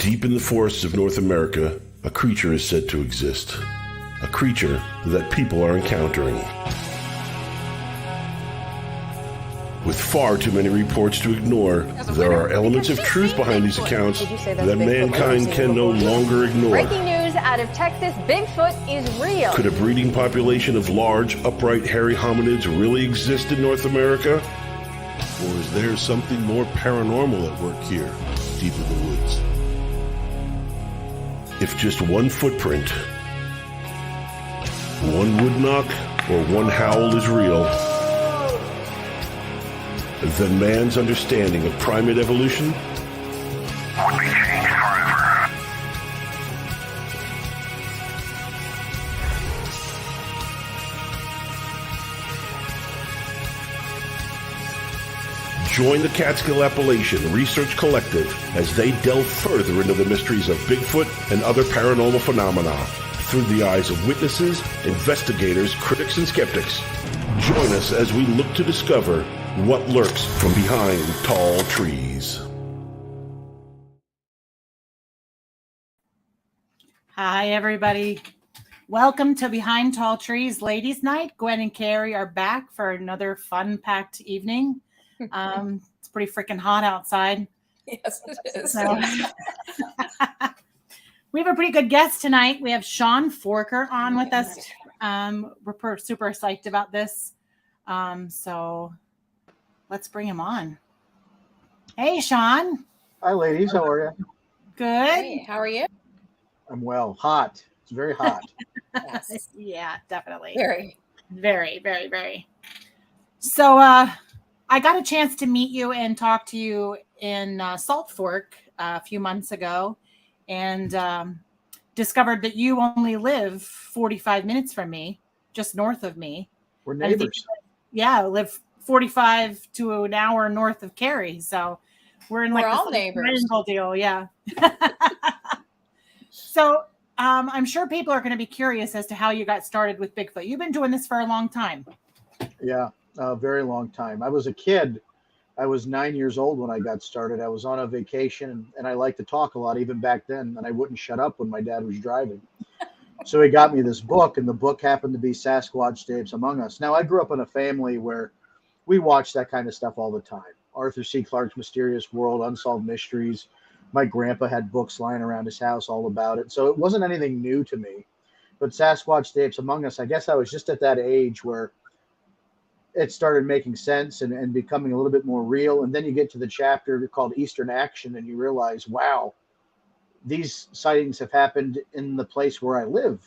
Deep in the forests of North America, a creature is said to exist. A creature that people are encountering. With far too many reports to ignore, there are elements of truth behind these accounts that mankind can no longer ignore. Breaking news out of Texas, Bigfoot is real. Could a breeding population of large, upright, hairy hominids really exist in North America? Or is there something more paranormal at work here, deep in the woods? If just one footprint, one wood knock, or one howl is real, then man's understanding of primate evolution would be changed forever. Join the CATSKILL Appalachian Research Collective as they delve further into the mysteries of Bigfoot and other paranormal phenomena through the eyes of witnesses, investigators, critics, and skeptics. Join us as we look to discover what lurks from behind tall trees. Hi, everybody. Welcome to Behind Tall Trees Ladies Night. Gwen and Carey are back for another fun-packed evening. It's pretty freaking hot outside. Yes, it is. So, we have a pretty good guest tonight. We have Sean FORKER on with us. We're super psyched about this. So let's bring him on. Hey, Sean. Hi, ladies. How are you? Good. Hey, how are you? I'm well. Hot. It's very hot. Yes. Yeah, definitely. Very. Very, very, very. So I got a chance to meet you and talk to you in Salt Fork a few months ago, and discovered that you only live 45 minutes from me, just north of me. We're neighbors. I live 45 to an hour north of Carey, so we're like all neighbors. Deal, yeah. So I'm sure people are going to be curious as to how you got started with Bigfoot. You've been doing this for a long time. Yeah, a very long time. I was a kid. I was 9 years old when I got started. I was on a vacation, and I liked to talk a lot even back then, and I wouldn't shut up when my dad was driving. So he got me this book, and the book happened to be Sasquatch Tapes Among Us. Now, I grew up in a family where we watched that kind of stuff all the time. Arthur C. Clarke's Mysterious World, Unsolved Mysteries. My grandpa had books lying around his house all about it. So it wasn't anything new to me. But Sasquatch Tapes Among Us, I guess I was just at that age where it started making sense and becoming a little bit more real. And then you get to the chapter called Eastern Action, and you realize, wow, these sightings have happened in the place where I live.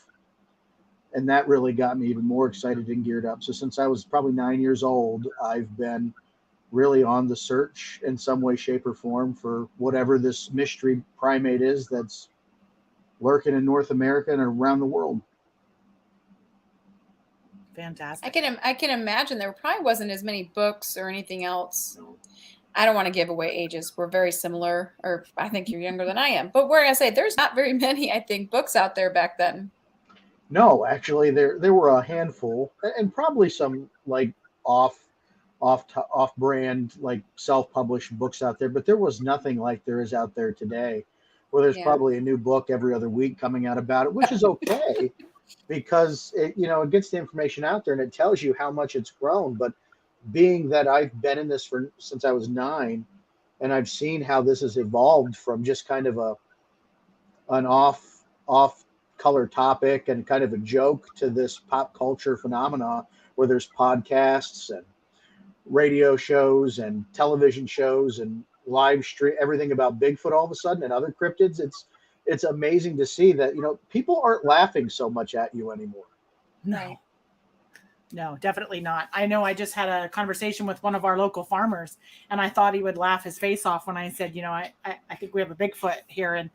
And that really got me even more excited and geared up. So since I was probably 9 years old, I've been really on the search in some way, shape, or form for whatever this mystery primate is that's lurking in North America and around the world. Fantastic. I can imagine there probably wasn't as many books or anything else. I don't want to give away ages. We're very similar, or I think you're younger than I am. But where I say there's not very many, I think, books out there back then. No, actually, there were a handful, and probably some like off-brand, like self-published books out there. But there was nothing like there is out there today, where there's probably a new book every other week coming out about it, which is okay. Because it gets the information out there and it tells you how much it's grown. But being that I've been in this since I was 9, and I've seen how this has evolved from just kind of an off color topic and kind of a joke to this pop culture phenomena where there's podcasts and radio shows and television shows and live stream, everything about Bigfoot all of a sudden and other cryptids. It's amazing to see that, people aren't laughing so much at you anymore. No, definitely not. I know I just had a conversation with one of our local farmers, and I thought he would laugh his face off when I said, I think we have a Bigfoot here. And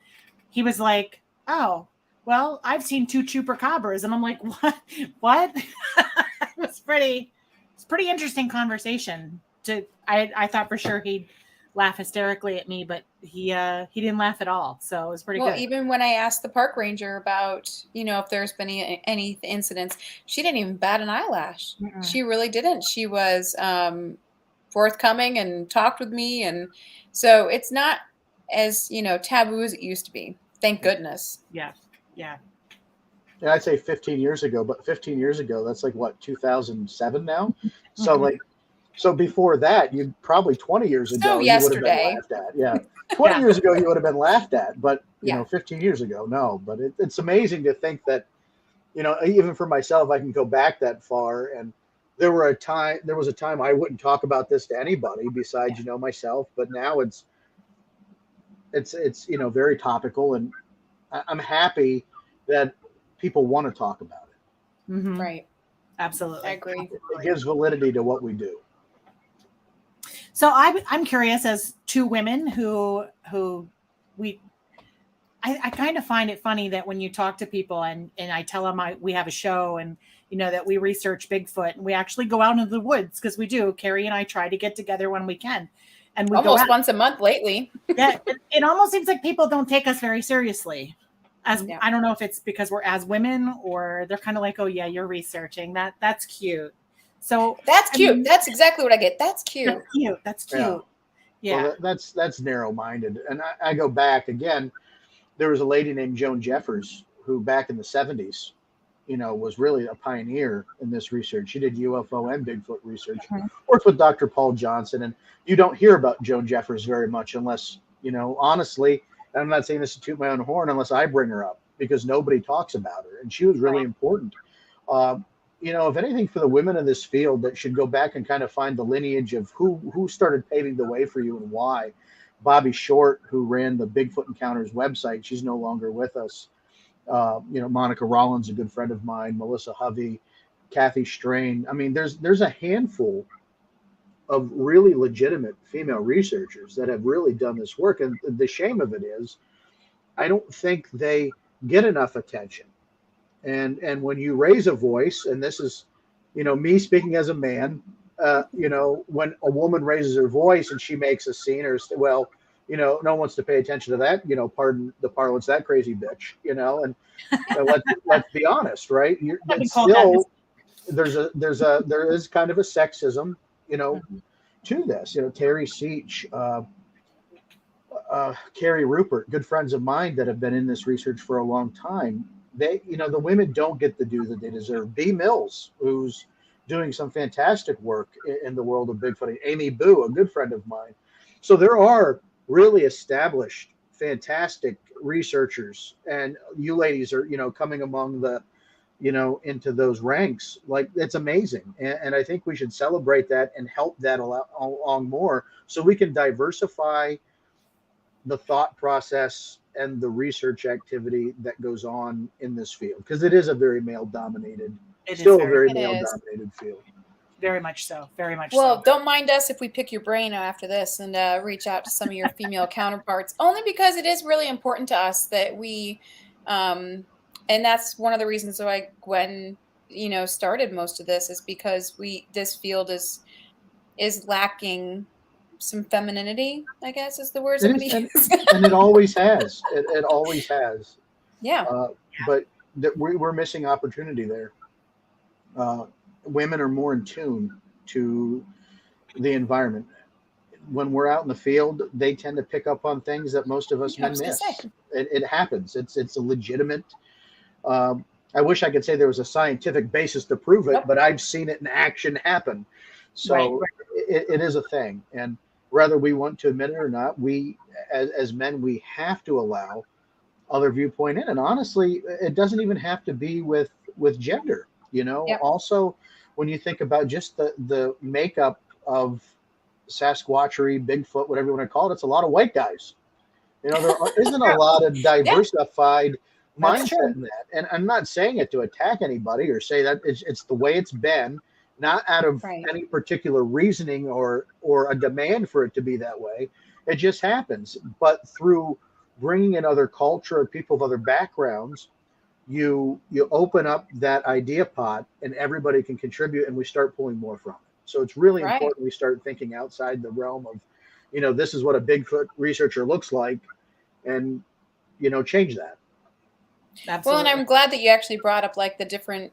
he was like, oh, well, I've seen 2 chupacabras. And I'm like, what? It's pretty interesting conversation. I thought for sure he'd laugh hysterically at me, but he didn't laugh at all. So it was pretty good. Well, even when I asked the park ranger about, if there's been any incidents, she didn't even bat an eyelash. Mm-mm. She really didn't. She was forthcoming and talked with me. And so it's not, as, taboo as it used to be. Thank goodness. Yeah. Yeah. And I'd say 15 years ago, but 15 years ago, that's like what, 2007 now? So Mhm. so before that, you probably 20 years ago, you would have been yesterday. laughed at. Yeah. 20 Yeah. years ago, you would have been laughed at, but Yeah. 15 years ago, no. But it's amazing to think that, even for myself, I can go back that far. And there was a time I wouldn't talk about this to anybody besides, myself, but now it's very topical, and I'm happy that people want to talk about it. Mhm. Right. Absolutely. I agree. It gives validity to what we do. So I'm curious, as two women who I kind of find it funny that when you talk to people and I tell them we have a show and that we research Bigfoot, and we actually go out into the woods, because we do. Carey and I try to get together when we can, and we Almost go out. once a month lately. Yeah, it almost seems like people don't take us very seriously. Yeah. I don't know if it's because we're as women, or they're kind of like, oh yeah, you're researching that. That's cute. So That's cute. That's exactly what I get. That's cute. That's cute. That's cute. Yeah. Well, that's narrow-minded. And I go back again. There was a lady named Joan Jeffers who, back in the 70s, was really a pioneer in this research. She did UFO and Bigfoot research. Mhm. Worked with Dr. Paul Johnson, and you don't hear about Joan Jeffers very much unless, honestly, and I'm not saying this to toot my own horn, unless I bring her up, because nobody talks about her, and she was really important. If anything, for the women in this field that should go back and kind of find the lineage of who started paving the way for you and why. Bobby Short, who ran the Bigfoot Encounters website, she's no longer with us. Monica Rollins, a good friend of mine, Melissa Hovey, Kathy Strain. I mean, there's a handful of really legitimate female researchers that have really done this work. And the shame of it is, I don't think they get enough attention. And when you raise a voice, and this is, me speaking as a man, when a woman raises her voice and she makes a scene, or no one wants to pay attention to that, pardon the parlance, that crazy bitch, and let's be honest, right? There is kind of a sexism, to this. Terry Seach, Carey Rupert, good friends of mine that have been in this research for a long time. They, the women don't get the due that they deserve. B. Mills, who's doing some fantastic work in the world of Bigfoot. Amy Boo, a good friend of mine. So there are really established, fantastic researchers, and you ladies are, coming among the, into those ranks. Like, it's amazing. And I think we should celebrate that and help that along more, so we can diversify the thought process and the research activity that goes on in this field, because it is a very male-dominated, male-dominated field. Very much so. Very much Well, so. don't mind us if we pick your brain after this and reach out to some of your female counterparts, only because it is really important to us that we, and that's one of the reasons why Gwen, started most of this, is because this field is lacking some femininity, I guess is the word somebody uses. And it always has. It always has. Yeah. But we're missing opportunity there. Women are more in tune to the environment. When we're out in the field, they tend to pick up on things that most of us men miss. It happens. It's a legitimate. I wish I could say there was a scientific basis to prove it, but I've seen it in action happen. So it is a thing. And whether we want to admit it or not, we, as men, we have to allow other viewpoint in. And honestly, it doesn't even have to be with gender. Also, when you think about just the makeup of Sasquatchery, Bigfoot, whatever you want to call it, it's a lot of white guys. There isn't a lot of diversified mindset in that. And I'm not saying it to attack anybody or say that it's the way it's been, not out of any particular reasoning or a demand for it to be that way. It just happens. But through bringing in other culture and people of other backgrounds, you open up that idea pot and everybody can contribute, and we start pulling more from it. So it's really important we start thinking outside the realm of, this is what a Bigfoot researcher looks like, and, change that. Absolutely. Well, and I'm glad that you actually brought up like the different,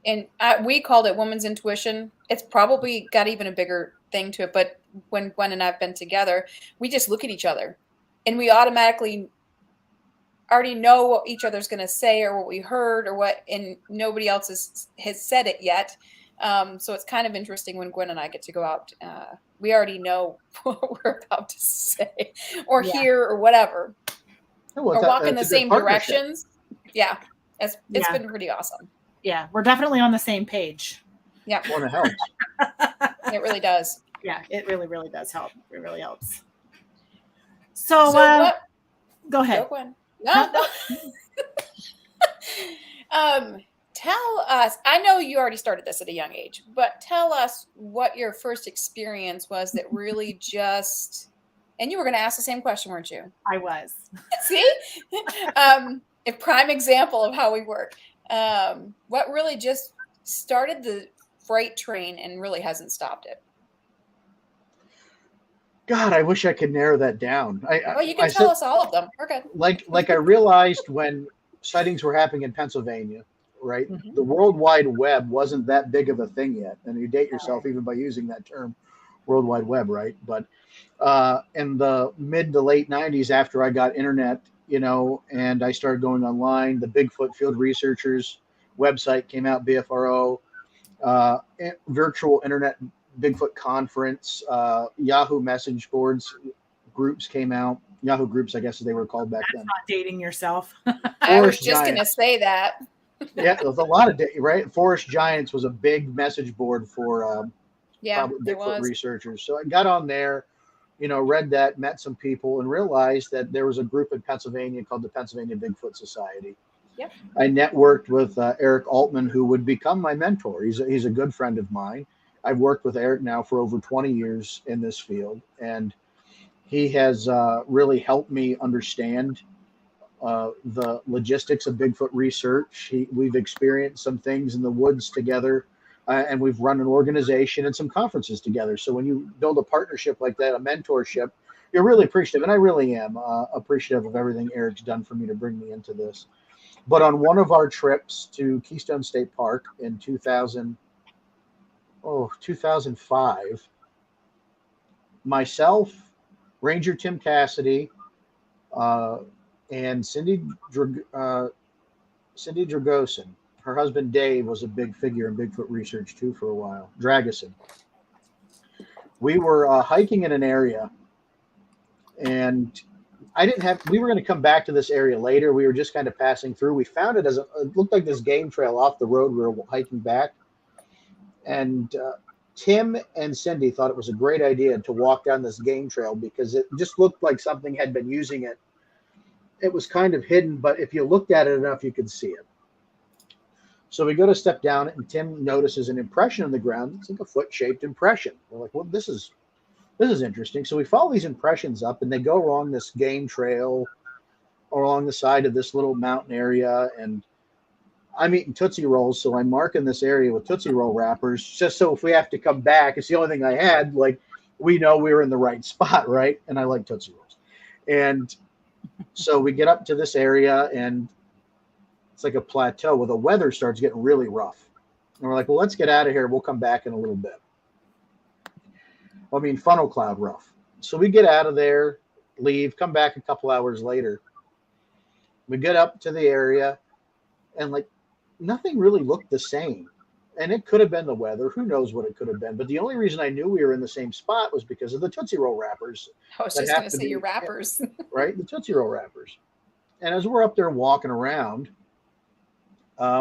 and we called it woman's intuition. It's probably got even a bigger thing to it. But when Gwen and I've been together, we just look at each other and we automatically already know what each other's going to say or what we heard or what, and nobody else has said it yet. So it's kind of interesting when Gwen and I get to go out. We already know what we're about to say or hear or whatever, or walk in the same directions. Yeah, it's been pretty awesome. Yeah, we're definitely on the same page. Yeah, well, it helps. It really does. Yeah, it really, really does help. It really helps. So what? Go ahead. Go, Gwen. No. Tell us, I know you already started this at a young age, but tell us what your first experience was that really just, and you were going to ask the same question, weren't you? I was. See? A prime example of how we work. What really just started the freight train and really hasn't stopped it? God, I wish I could narrow that down. Well, you can tell us all of them. We're good. Like I realized when sightings were happening in Pennsylvania, right? Mm-hmm. The World Wide Web wasn't that big of a thing yet. And you date yourself even by using that term, World Wide Web, right? But in the mid to late 90s, after I got internet, and I started going online, the Bigfoot Field Researchers website came out, BFRO, virtual internet Bigfoot conference, Yahoo message boards groups came out. Yahoo groups, I guess, as they were called back then. Not dating yourself. I was just going to say that. Yeah, there was a lot of right. Forest Giants was a big message board for Bigfoot researchers. So I got on there, read that, met some people, and realized that there was a group in Pennsylvania called the Pennsylvania Bigfoot Society. Yep. I networked with Eric Altman, who would become my mentor. He's a good friend of mine. I've worked with Eric now for over 20 years in this field, and he has really helped me understand the logistics of Bigfoot research. We've experienced some things in the woods together, and we've run an organization and some conferences together. So when you build a partnership like that, a mentorship, you're really appreciative, and I really am appreciative of everything Eric's done for me to bring me into this. But on one of our trips to Keystone State Park in 2005, myself, Ranger Tim Cassidy, and Cindy Dragosin, her husband Dave was a big figure in Bigfoot research too for a while. Dragosin. We were hiking in an area, and we were going to come back to this area later. We were just kind of passing through. We found it it looked like this game trail off the road. We were hiking back, and Tim and Cindy thought it was a great idea to walk down this game trail because it just looked like something had been using it. It was kind of hidden, but if you looked at it enough, you could see it. So we go to step down it, and Tim notices an impression on the ground. It's like a foot-shaped impression. We're like, well, this is interesting. So we follow these impressions up, and they go along this game trail or along the side of this little mountain area. And I'm eating Tootsie Rolls, so I'm marking this area with Tootsie Roll wrappers, just so if we have to come back, it's the only thing I had. Like, we know we were in the right spot, right? And I like Tootsie Rolls. And so we get up to this area, and it's like a plateau where the weather starts getting really rough. And we're like, well, let's get out of here. We'll come back in a little bit. Funnel cloud rough. So we get out of there, leave, come back a couple hours later. We get up to the area, and like nothing really looked the same. And it could have been the weather. Who knows what it could have been. But the only reason I knew we were in the same spot was because of the Tootsie Roll wrappers. I was just going to say your wrappers. Right? The Tootsie Roll wrappers. And as we're up there walking around,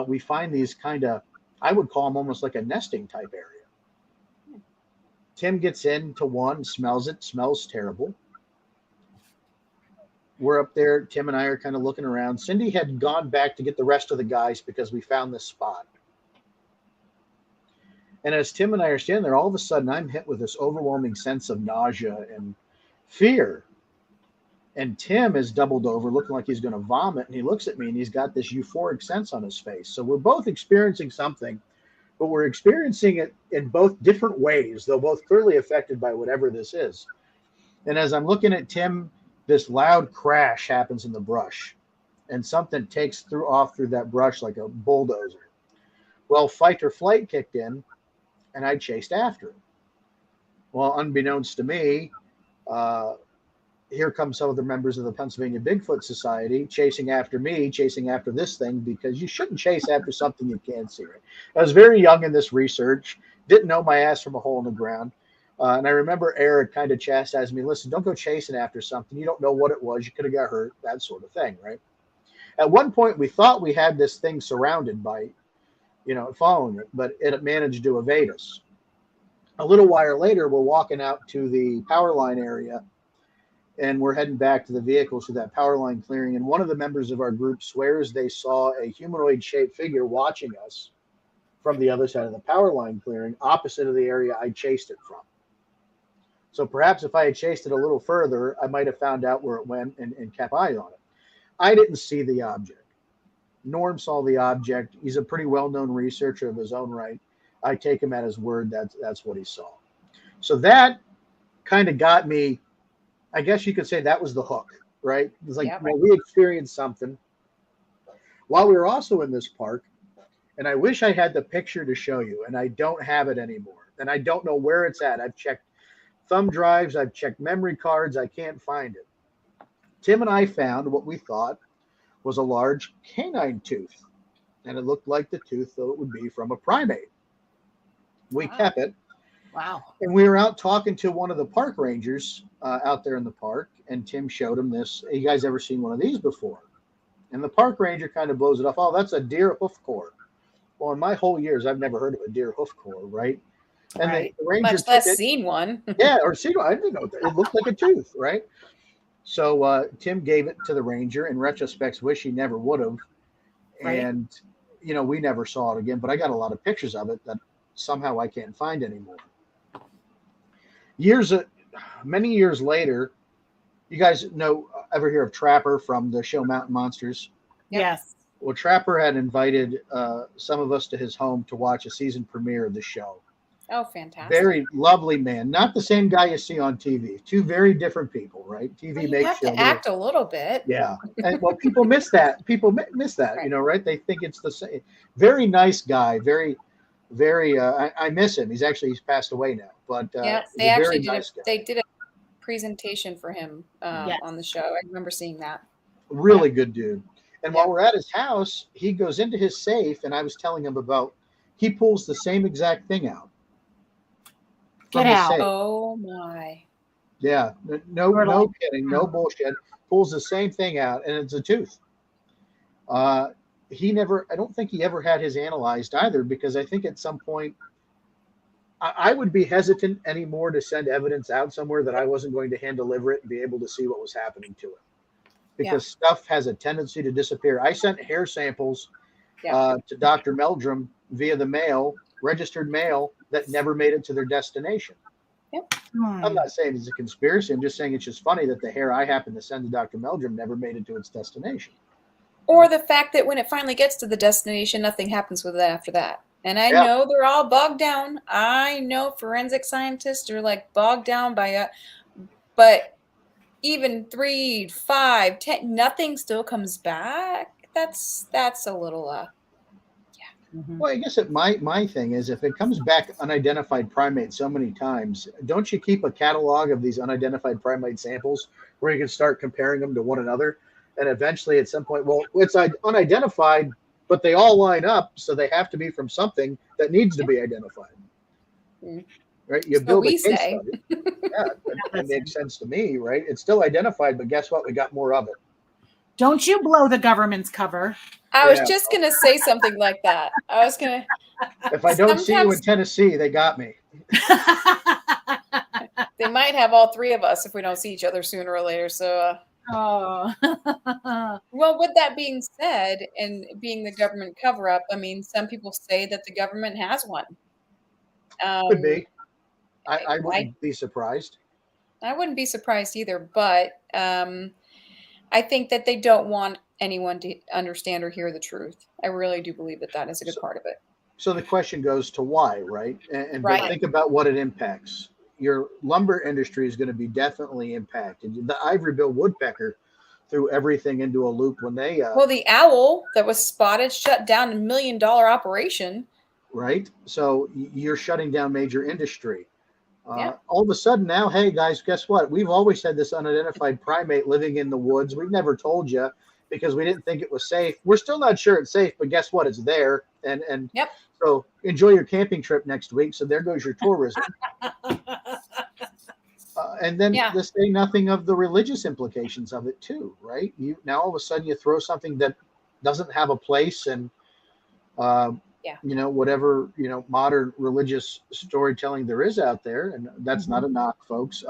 we find these kind of, I would call them almost like a nesting type area. Tim gets into one, smells it, smells terrible. We're up there. Tim and I are kind of looking around. Cindy had gone back to get the rest of the guys because we found this spot. And as Tim and I are standing there, all of a sudden I'm hit with this overwhelming sense of nausea and fear. And Tim is doubled over, looking like he's going to vomit. And he looks at me, and he's got this euphoric sense on his face. So we're both experiencing something, but we're experiencing it in both different ways, though both clearly affected by whatever this is. And as I'm looking at Tim, this loud crash happens in the brush, and something takes off through that brush like a bulldozer. Well, fight or flight kicked in, and I chased after it. Well, unbeknownst to me, here come some of the members of the Pennsylvania Bigfoot Society chasing after me, chasing after this thing, because you shouldn't chase after something you can't see. Right? I was very young in this research, didn't know my ass from a hole in the ground. And I remember Eric kind of chastised me, listen, don't go chasing after something. You don't know what it was. You could have got hurt, that sort of thing, right? At one point, we thought we had this thing surrounded by, following it, but it managed to evade us. A little while later, we're walking out to the power line area, and we're heading back to the vehicles to that power line clearing. And one of the members of our group swears they saw a humanoid-shaped figure watching us from the other side of the power line clearing, opposite of the area I chased it from. So perhaps if I had chased it a little further, I might have found out where it went and kept eyes on it. I didn't see the object. Norm saw the object. He's a pretty well-known researcher of his own right. I take him at his word. That's what he saw. So that kind of got me, I guess you could say that was the hook, right? It's like, well, we experienced something while we were also in this park. And I wish I had the picture to show you, and I don't have it anymore. And I don't know where it's at. I've checked thumb drives. I've checked memory cards. I can't find it. Tim and I found what we thought was a large canine tooth, and it looked like the tooth that it would be from a primate. We kept it. Wow. And we were out talking to one of the park rangers out there in the park, and Tim showed him this. You guys ever seen one of these before? And the park ranger kind of blows it off. Oh, that's a deer hoof core. Well, in my whole years, I've never heard of a deer hoof core, right? And the ranger much less seen one. Yeah, or seen one. I didn't know. It looked like a tooth, right? So Tim gave it to the ranger. In retrospect, wish he never would have. Right. And, we never saw it again. But I got a lot of pictures of it that somehow I can't find anymore. Many years later, you guys ever hear of Trapper from the show Mountain Monsters? Yes. Well, Trapper had invited some of us to his home to watch a season premiere of the show. Oh, fantastic. Very lovely man. Not the same guy you see on TV. Two very different people, right? TV makes you have to act a little bit. Yeah. And well, people miss that. People miss that, right. Right? They think it's the same. Very nice guy. Very, very, I miss him. He's passed away now. But yeah, they actually did a presentation for him on the show. I remember seeing that. Really good dude. And while we're at his house, he goes into his safe, and I was telling him he pulls the same exact thing out. Get out. Oh my. Yeah. No kidding. No bullshit. Pulls the same thing out, and it's a tooth. I don't think he ever had his analyzed either, because I think at some point I would be hesitant anymore to send evidence out somewhere that I wasn't going to hand deliver it and be able to see what was happening to it. Because stuff has a tendency to disappear. I sent hair samples to Dr. Meldrum via the mail, registered mail, that never made it to their destination. Yep. I'm not saying it's a conspiracy. I'm just saying it's just funny that the hair I happened to send to Dr. Meldrum never made it to its destination. Or the fact that when it finally gets to the destination, nothing happens with it after that. And I know they're all bogged down. I know forensic scientists are like bogged down by but even 3, 5, 10, nothing still comes back. That's a little Mm-hmm. Well, I guess my thing is, if it comes back unidentified primate so many times, don't you keep a catalog of these unidentified primate samples where you can start comparing them to one another? And eventually at some point, well, it's unidentified, but they all line up, so they have to be from something that needs to be identified. Right? You build a case study. That makes sense to me, right? It's still identified, but guess what? We got more of it. Don't you blow the government's cover. I was just going to say something like that. I was going to. If I don't see you in Tennessee, they got me. They might have all three of us if we don't see each other sooner or later. So, well, with that being said, and being the government cover-up, I mean, some people say that the government has one. Could be. I wouldn't be surprised. I wouldn't be surprised either, but I think that they don't want anyone to understand or hear the truth. I really do believe that is a good part of it. So the question goes to why, right? But think about what it impacts. Your lumber industry is going to be definitely impacted. The ivory-billed woodpecker threw everything into a loop when they... the owl that was spotted shut down $1 million operation. Right? So you're shutting down major industry. All of a sudden now, hey guys, guess what? We've always had this unidentified primate living in the woods. We've never told you because we didn't think it was safe. We're still not sure it's safe, but guess what? It's there. And Yep. so enjoy your camping trip next week. So there goes your tourism. And then to say nothing of the religious implications of it too, right? You now all of a sudden you throw something that doesn't have a place and whatever modern religious storytelling there is out there, and that's not a knock, folks.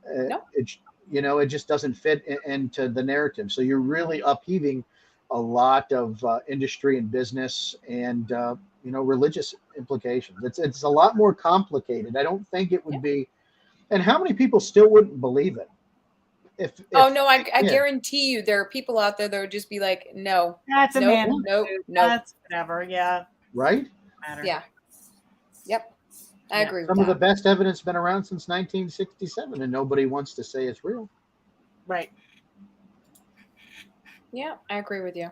It just doesn't fit into the narrative. So you're really upheaving a lot of industry and business and religious implications. It's a lot more complicated. I don't think it would be. And how many people still wouldn't believe it? I guarantee you there are people out there that would just be like, no, that's a man. No, that's whatever. Yeah. Right. Yeah. Yep. I agree with Some that. of the best evidence been around since 1967, and nobody wants to say it's real. Right. Yeah, I agree with you.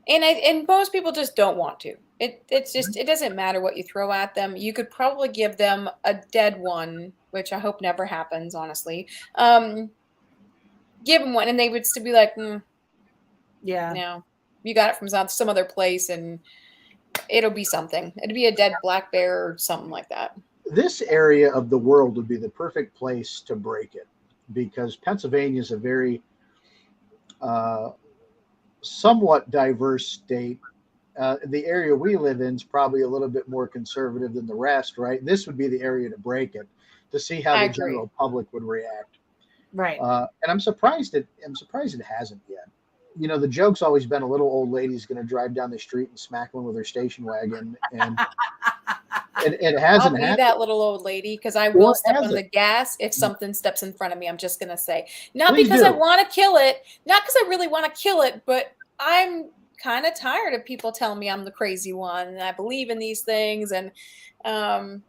And most people just don't want to. It doesn't matter what you throw at them. You could probably give them a dead one, which I hope never happens, honestly. Give them one, and they would still be like, no, you got it from some other place, and it'll be something. It'd be a dead black bear or something like that. This area of the world would be the perfect place to break it, because Pennsylvania is a very somewhat diverse state. The area we live in is probably a little bit more conservative than the rest, right? This would be the area to break it, to see how the general public would react. Right. And I'm surprised it hasn't yet. The joke's always been a little old lady's going to drive down the street and smack one with her station wagon, and it hasn't. I'll be that little old lady, because I will step on the gas if something steps in front of me. I'm just going to say, not because I want to kill it, not because I really want to kill it, but I'm kind of tired of people telling me I'm the crazy one and I believe in these things. And I'm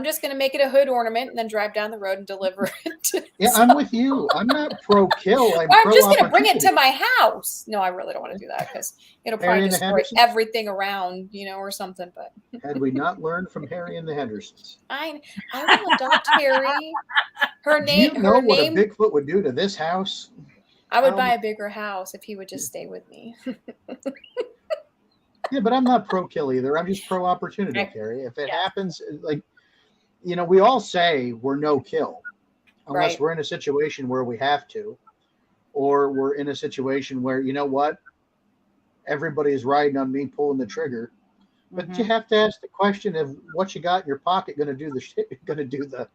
just going to make it a hood ornament and then drive down the road and deliver it. I'm with you. I'm not pro kill. I'm just going to bring it to my house. No, I really don't want to do that, because it'll probably destroy everything around, or something. But had we not learned from Harry and the Hendersons? I will adopt Harry. Her name. Do you know what a Bigfoot would do to this house? I would buy a bigger house if he would just stay with me. Yeah, but I'm not pro-kill either. I'm just pro-opportunity, Carey. If it happens, we all say we're no-kill, unless we're in a situation where we have to, or we're in a situation where, you know what, everybody is riding on me pulling the trigger. But you have to ask the question of what you got in your pocket going to do the shit, going to do the.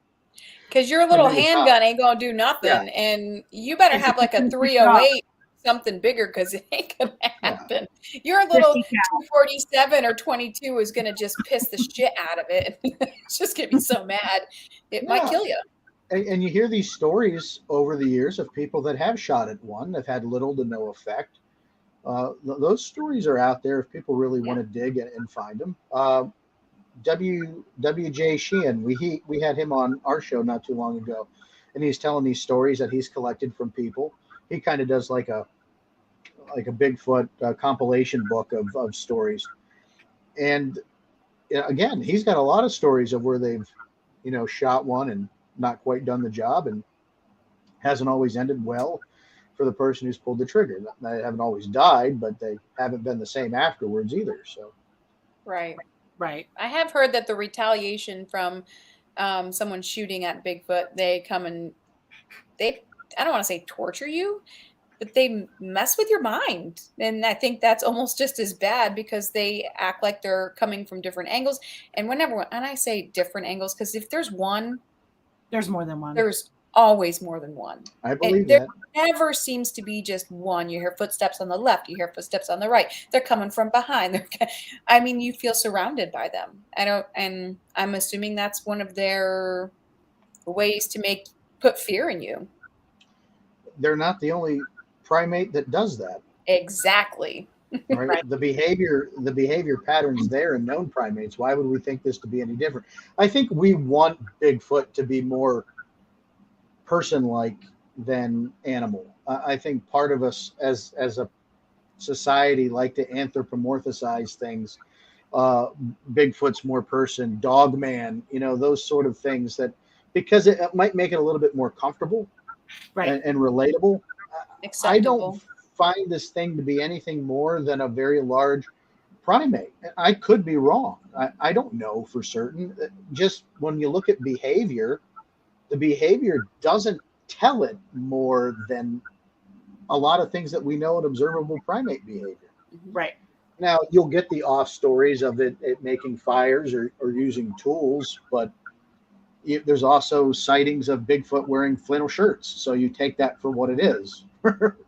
Because your little handgun ain't going to do nothing. Yeah. And you better have like a 308, something bigger, because it ain't going to happen. Yeah. Your little 247 or 22 is going to just piss the shit out of it. It's just going to be so mad. It might kill you. And you hear these stories over the years of people that have shot at one that had little to no effect. Those stories are out there if people really want to dig and find them. W.J. Sheehan, we had him on our show not too long ago, and he's telling these stories that he's collected from people. He kind of does like a Bigfoot compilation book of stories. And again, he's got a lot of stories of where they've, shot one and not quite done the job, and hasn't always ended well for the person who's pulled the trigger. They haven't always died, but they haven't been the same afterwards either. So, right. I have heard that the retaliation from someone shooting at Bigfoot, they come and I don't want to say torture you, but they mess with your mind. And I think that's almost just as bad, because they act like they're coming from different angles. And I say different angles, because if there's one, there's more than one. There's always more than one. I believe there never seems to be just one. You hear footsteps on the left, you hear footsteps on the right. They're coming from behind. You feel surrounded by them. And I'm assuming that's one of their ways to put fear in you. They're not the only primate that does that. Exactly. Right? The behavior patterns there in known primates. Why would we think this to be any different? I think we want Bigfoot to be more person-like than animal. I think part of us as a society like to anthropomorphize things Bigfoot's more person, dog man, those sort of things because it might make it a little bit more comfortable Right. and relatable. I don't Acceptable. find this thing to be anything more than a very large primate. I could be wrong. I don't know for certain. Just when you look at behavior, the behavior doesn't tell it more than a lot of things that we know in observable primate behavior. Right. Now, you'll get the off stories of it making fires or using tools, but there's also sightings of Bigfoot wearing flannel shirts. So you take that for what it is,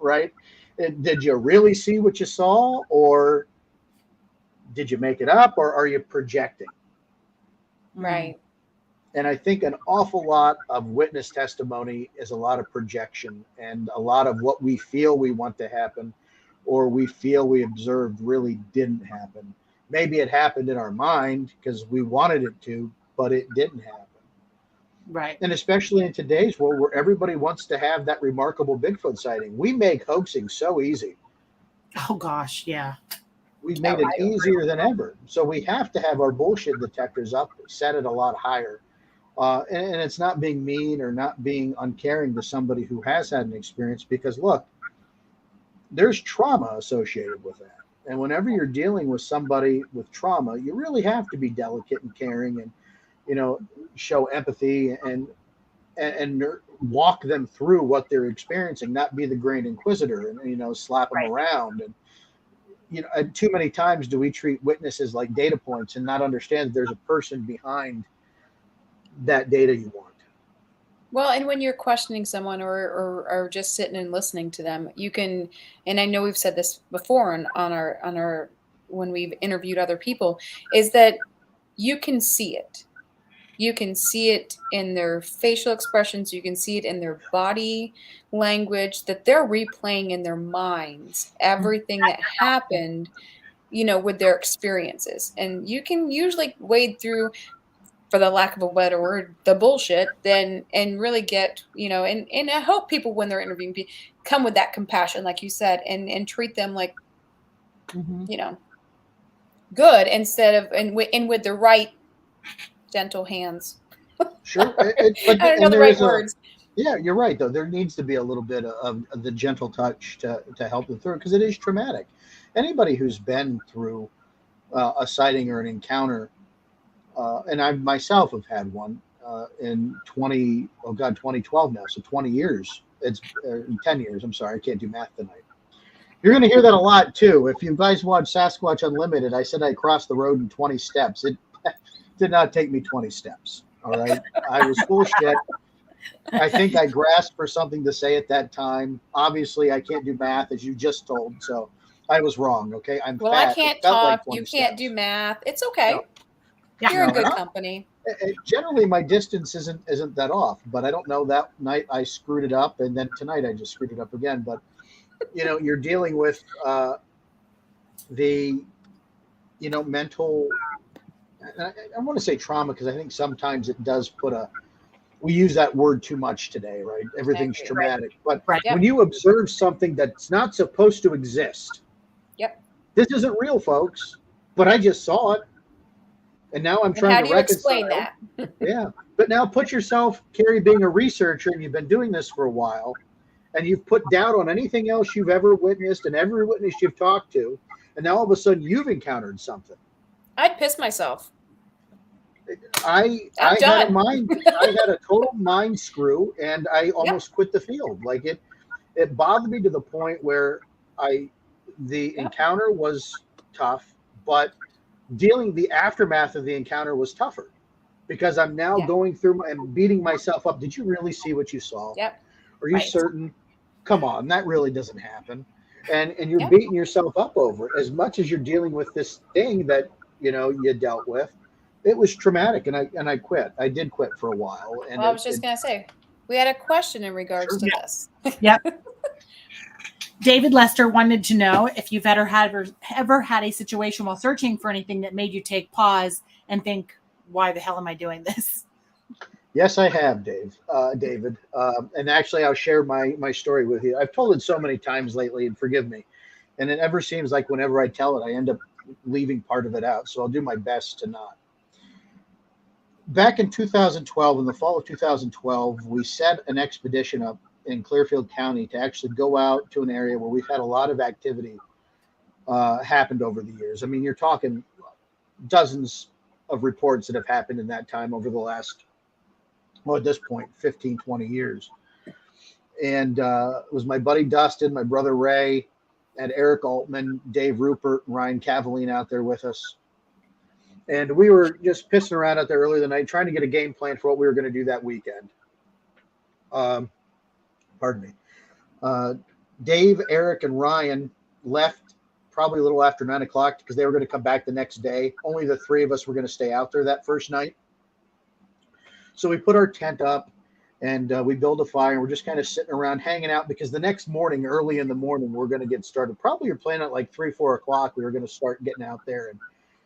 right? Did you really see what you saw, or did you make it up, or are you projecting? Right. And I think an awful lot of witness testimony is a lot of projection, and a lot of what we feel we want to happen or we feel we observed really didn't happen. Maybe it happened in our mind because we wanted it to, but it didn't happen. Right. And especially in today's world where everybody wants to have that remarkable Bigfoot sighting, we make hoaxing so easy. Oh gosh, yeah. We've made it easier than ever. So we have to have our bullshit detectors up, set it a lot higher. And it's not being mean or not being uncaring to somebody who has had an experience, because look, there's trauma associated with that. And whenever you're dealing with somebody with trauma, you really have to be delicate and caring and, show empathy and walk them through what they're experiencing, not be the Grand Inquisitor and, slap them around. And, too many times do we treat witnesses like data points and not understand that there's a person behind that data you want. Well, and when you're questioning someone or just sitting and listening to them, you can, and I know we've said this before on our when we've interviewed other people, is that you can see it. You can see it in their facial expressions. You can see it in their body language, that they're replaying in their minds everything that happened, with their experiences. And you can usually wade through, for the lack of a better word, the bullshit, and really get, and I hope people, when they're interviewing people, come with that compassion, like you said, and treat them like, good, instead of, and with the right gentle hands. Sure. I don't know the right words. Yeah, you're right, though. There needs to be a little bit of the gentle touch to help them through, because it is traumatic. Anybody who's been through a sighting or an encounter, and I myself have had one in 2012 now, so 20 years. It's 10 years. I'm sorry, I can't do math tonight. You're going to hear that a lot, too. If you guys watch Sasquatch Unlimited, I said I crossed the road in 20 steps. It did not take me 20 steps, all right? I was full of shit. I think I grasped for something to say at that time. Obviously, I can't do math, as you just told, so I was wrong, okay? I'm well, fat. I can't Like talk. You can't steps. do math. It's okay. No. You're in good company. Generally, my distance isn't that off, but I don't know, that night I screwed it up, and then tonight I just screwed it up again. But, you're dealing with the, mental, I want to say trauma, because I think sometimes it does we use that word too much today, right? Everything's traumatic. But when you observe something that's not supposed to exist, this isn't real, folks, but I just saw it. And now I'm trying to reconcile. How do you explain that? Yeah. But now put yourself, Carey, being a researcher, and you've been doing this for a while, and you've put doubt on anything else you've ever witnessed and every witness you've talked to, and now all of a sudden you've encountered something. I'd piss myself. I had a total mind screw, and I almost quit the field. Like it bothered me to the point where the encounter was tough, but the aftermath of the encounter was tougher, because I'm now going through and beating myself up. Did you really see what you saw? Yep. Are you certain? Come on, that really doesn't happen. And you're beating yourself up over it, as much as you're dealing with this thing that you dealt with. It was traumatic, and I quit. I did quit for a while. And I was just gonna say, we had a question in regards to this. Yep. David Lester wanted to know if you've ever had a situation while searching for anything that made you take pause and think, why the hell am I doing this? Yes, I have, David. And actually, I'll share my story with you. I've told it so many times lately, and forgive me. And it ever seems like whenever I tell it, I end up leaving part of it out. So I'll do my best to not. Back in 2012, in the fall of 2012, we set an expedition up in Clearfield County to actually go out to an area where we've had a lot of activity happened over the years. I mean, you're talking dozens of reports that have happened in that time over the last, well, at this point, 15, 20 years. And it was my buddy Dustin, my brother Ray, and Eric Altman, Dave Rupert, and Ryan Cavaline out there with us. And we were just pissing around out there earlier the night, trying to get a game plan for what we were going to do that weekend. Pardon me. Dave, Eric, and Ryan left probably a little after 9 o'clock because they were going to come back the next day. Only the three of us were going to stay out there that first night. So we put our tent up and we build a fire. And we're just kind of sitting around hanging out because the next morning, early in the morning, we're going to get started. Probably you're planning at like 3, 4 o'clock. We were going to start getting out there. And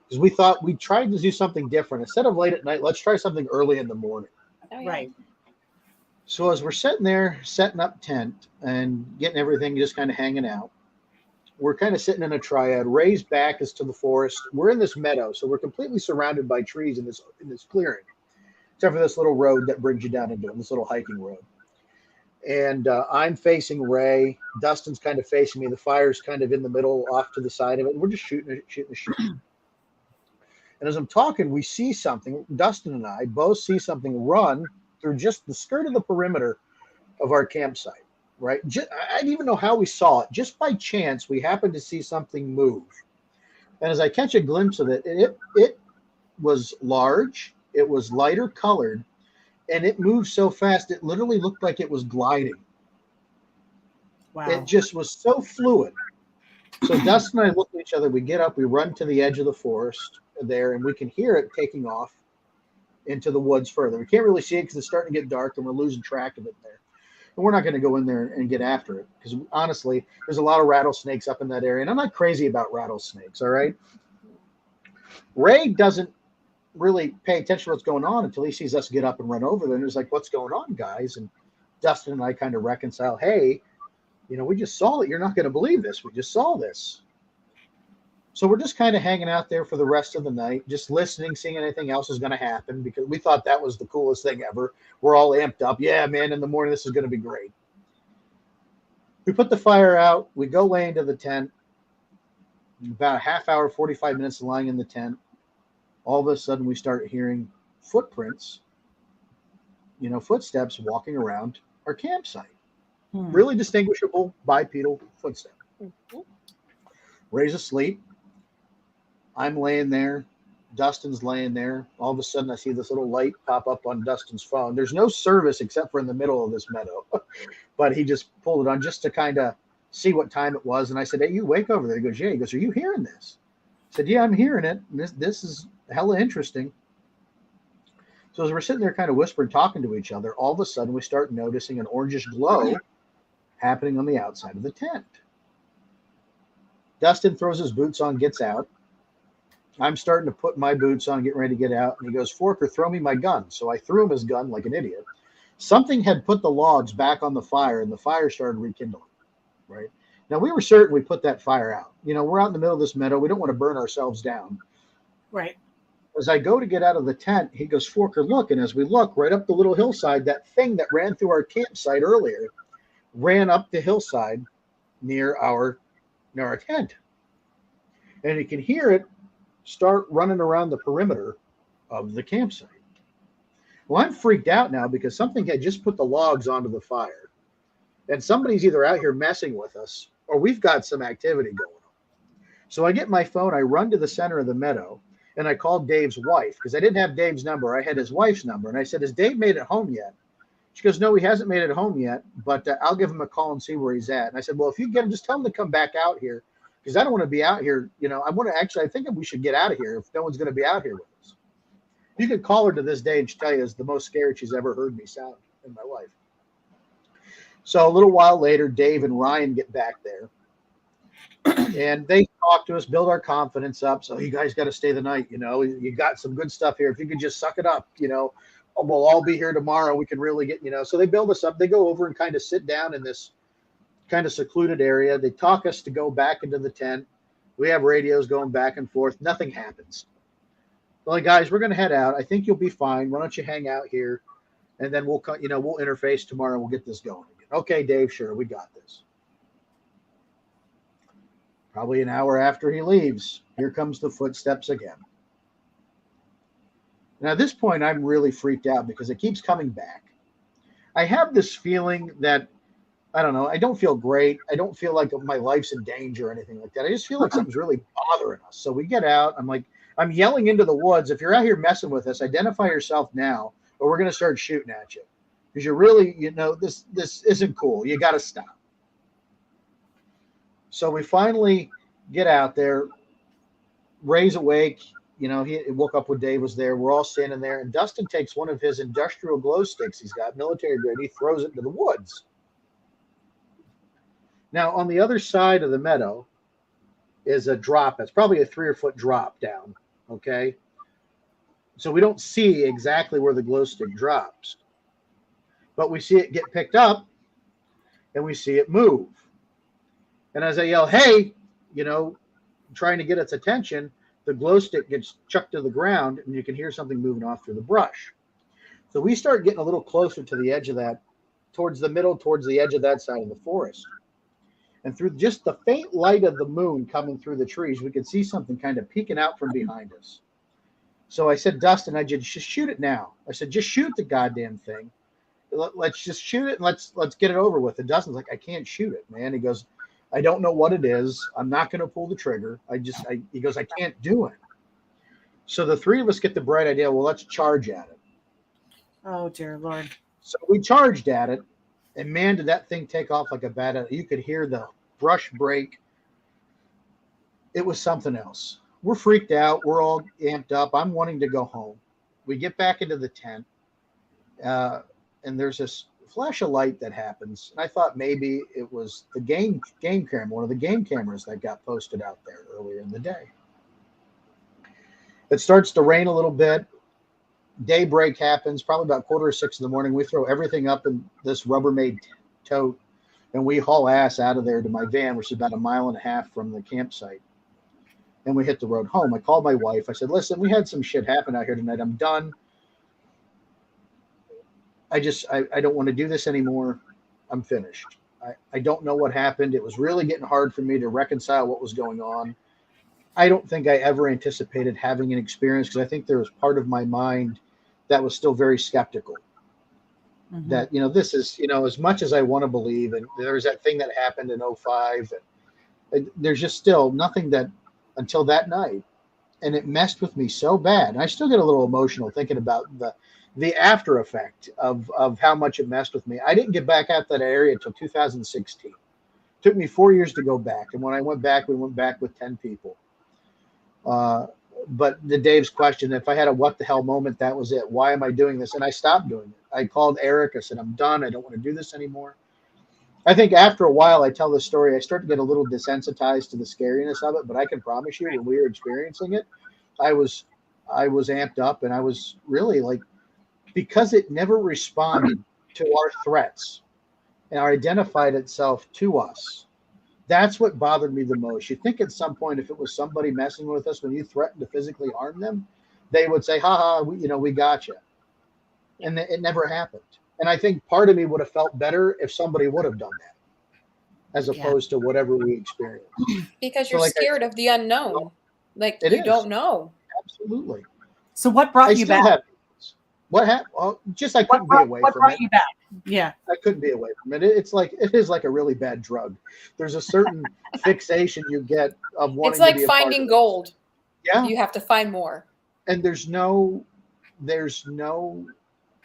because we thought we tried to do something different. Instead of late at night, let's try something early in the morning. Oh, yeah. Right. So as we're sitting there, setting up tent and getting everything just kind of hanging out, we're kind of sitting in a triad. Ray's back is to the forest. We're in this meadow, so we're completely surrounded by trees in this clearing, except for this little road that brings you down into it, this little hiking road. And I'm facing Ray. Dustin's kind of facing me. The fire's kind of in the middle, off to the side of it. We're just shooting. And as I'm talking, we see something. Dustin and I both see something run through just the skirt of the perimeter of our campsite, right? I didn't even know how we saw it. Just by chance, we happened to see something move. And as I catch a glimpse of it, it was large, it was lighter colored, and it moved so fast, it literally looked like it was gliding. Wow. It just was so fluid. So Dustin and I look at each other, we get up, we run to the edge of the forest there, and we can hear it taking off into the woods further. We can't really see it because it's starting to get dark and we're losing track of it there. And we're not going to go in there and get after it because honestly, there's a lot of rattlesnakes up in that area. And I'm not crazy about rattlesnakes, all right? Ray doesn't really pay attention to what's going on until he sees us get up and run over there. And he's like, what's going on, guys? And Dustin and I kind of reconcile, hey, we just saw it. You're not going to believe this. We just saw this. So we're just kind of hanging out there for the rest of the night, just listening, seeing anything else is going to happen because we thought that was the coolest thing ever. We're all amped up. Yeah, man, in the morning, this is going to be great. We put the fire out. We go lay into the tent. About a half hour, 45 minutes lying in the tent. All of a sudden, we start hearing footprints, footsteps walking around our campsite. Really distinguishable bipedal footstep. Ray's asleep. I'm laying there. Dustin's laying there. All of a sudden, I see this little light pop up on Dustin's phone. There's no service except for in the middle of this meadow. But he just pulled it on just to kind of see what time it was. And I said, hey, you wake over there. He goes, yeah. He goes, are you hearing this? I said, yeah, I'm hearing it. And this is hella interesting. So as we're sitting there kind of whispering, talking to each other, all of a sudden we start noticing an orangish glow happening on the outside of the tent. Dustin throws his boots on, gets out. I'm starting to put my boots on, getting ready to get out. And he goes, Forker, throw me my gun. So I threw him his gun like an idiot. Something had put the logs back on the fire, and the fire started rekindling, right? Now, we were certain we put that fire out. We're out in the middle of this meadow. We don't want to burn ourselves down. Right. As I go to get out of the tent, he goes, Forker, look. And as we look right up the little hillside, that thing that ran through our campsite earlier ran up the hillside near our tent. And you can hear it start running around the perimeter of the campsite. Well, I'm freaked out now because something had just put the logs onto the fire. And somebody's either out here messing with us or we've got some activity going on. So I get my phone, I run to the center of the meadow, and I called Dave's wife because I didn't have Dave's number. I had his wife's number. And I said, has Dave made it home yet? She goes, no, he hasn't made it home yet, but I'll give him a call and see where he's at. And I said, well, if you get him, just tell him to come back out here because I don't want to be out here. I think we should get out of here if no one's going to be out here with us. You could call her to this day and she'll tell you it's the most scared she's ever heard me sound in my life. So a little while later, Dave and Ryan get back there and they talk to us, build our confidence up. So you guys got to stay the night. You got some good stuff here. If you could just suck it up, we'll all be here tomorrow. We can really get, so they build us up. They go over and kind of sit down in this kind of secluded area. They talk us to go back into the tent. We have radios going back and forth. Nothing happens. Well, like, guys, we're going to head out. I think you'll be fine. Why don't you hang out here? And then we'll interface tomorrow and we'll get this going again. Okay, Dave, sure, we got this. Probably an hour after he leaves, here comes the footsteps again. Now, at this point, I'm really freaked out because it keeps coming back. I have this feeling that, I don't know, I don't feel great. I don't feel like my life's in danger or anything like that. I just feel like something's really bothering us. So we get out. I'm yelling into the woods. If you're out here messing with us, identify yourself now, or we're going to start shooting at you. Because you're really, this isn't cool. You got to stop. So we finally get out there. Ray's awake. He woke up when Dave was there. We're all standing there. And Dustin takes one of his industrial glow sticks he's got, military grade. He throws it into the woods. Now, on the other side of the meadow is a drop. It's probably a 3 or 4 foot drop down. Okay. So we don't see exactly where the glow stick drops. But we see it get picked up and we see it move. And as I yell, hey, trying to get its attention, the glow stick gets chucked to the ground and you can hear something moving off through the brush. So we start getting a little closer to the edge of that, towards the edge of that side of the forest. And through just the faint light of the moon coming through the trees, we could see something kind of peeking out from behind us. So I said, Dustin, I just shoot it now. I said, just shoot the goddamn thing. Let's just shoot it and let's get it over with. And Dustin's like, I can't shoot it, man. He goes, I don't know what it is. I'm not going to pull the trigger. He goes, I can't do it. So the three of us get the bright idea. Well, let's charge at it. Oh, dear Lord. So we charged at it. And man, did that thing take off like a bat. You could hear the brush break. It was something else. We're freaked out. We're all amped up. I'm wanting to go home. We get back into the tent. And there's this flash of light that happens. And I thought maybe it was the game camera, one of the game cameras that got posted out there earlier in the day. It starts to rain a little bit. Daybreak happens, probably about 5:45 in the morning. We throw everything up in this Rubbermaid tote and we haul ass out of there to my van, which is about 1.5 miles from the campsite. And we hit the road home. I called my wife. I said, listen, we had some shit happen out here tonight. I'm done. I don't want to do this anymore. I'm finished. I don't know what happened. It was really getting hard for me to reconcile what was going on. I don't think I ever anticipated having an experience because I think there was part of my mind that was still very skeptical. Mm-hmm. That, this is, as much as I want to believe, and there's that thing that happened in 2005, and there's just still nothing that until that night. And it messed with me so bad. And I still get a little emotional thinking about the after effect of how much it messed with me. I didn't get back out that area until 2016. It took me 4 years to go back. And when I went back, we went back with 10 people. But the Dave's question, if I had a what the hell moment, that was it. Why am I doing this? And I stopped doing it. I called Eric. I said, I'm done. I don't want to do this anymore. I think after a while, I tell this story, I start to get a little desensitized to the scariness of it. But I can promise you, when we were experiencing it, I was amped up, and I was really like, because it never responded to our threats and identified itself to us. That's what bothered me the most. You think at some point, if it was somebody messing with us, when you threatened to physically harm them, they would say, haha, we got you. And it never happened. And I think part of me would have felt better if somebody would have done that, as opposed to whatever we experienced. Because you're scared of the unknown. Like, you don't know. Absolutely. So what brought you back? What happened? Well, I couldn't be away from it. What brought you back? Yeah. I couldn't be away from it. It is like a really bad drug. There's a certain fixation you get of wanting to be a part of it. It's like finding gold. Yeah. You have to find more. And there's no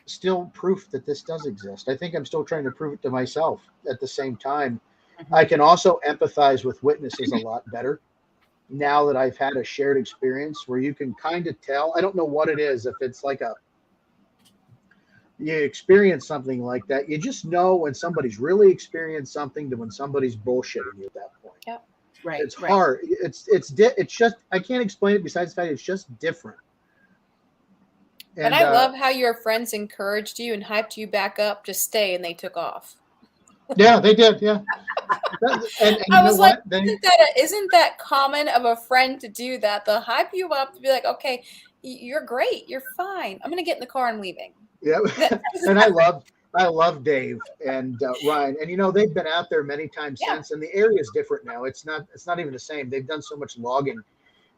still proof that this does exist. I think I'm still trying to prove it to myself at the same time. Mm-hmm. I can also empathize with witnesses a lot better now that I've had a shared experience where you can kind of tell. I don't know what it is. If it's like you experience something like that, you just know when somebody's really experienced something to when somebody's bullshitting you at that point. Yep. Right. It's hard. It's just, I can't explain it besides the fact it's just different. And I love how your friends encouraged you and hyped you back up to stay, and they took off. Yeah, they did. Yeah. And you I know was like, what? They, isn't that common of a friend to do that? They'll hype you up to be like, okay, you're great. You're fine. I'm going to get in the car and leaving. yeah. And I love Dave and Ryan, and you know they've been out there many times Yeah. since, and the area is different now. It's not even the same. They've done so much logging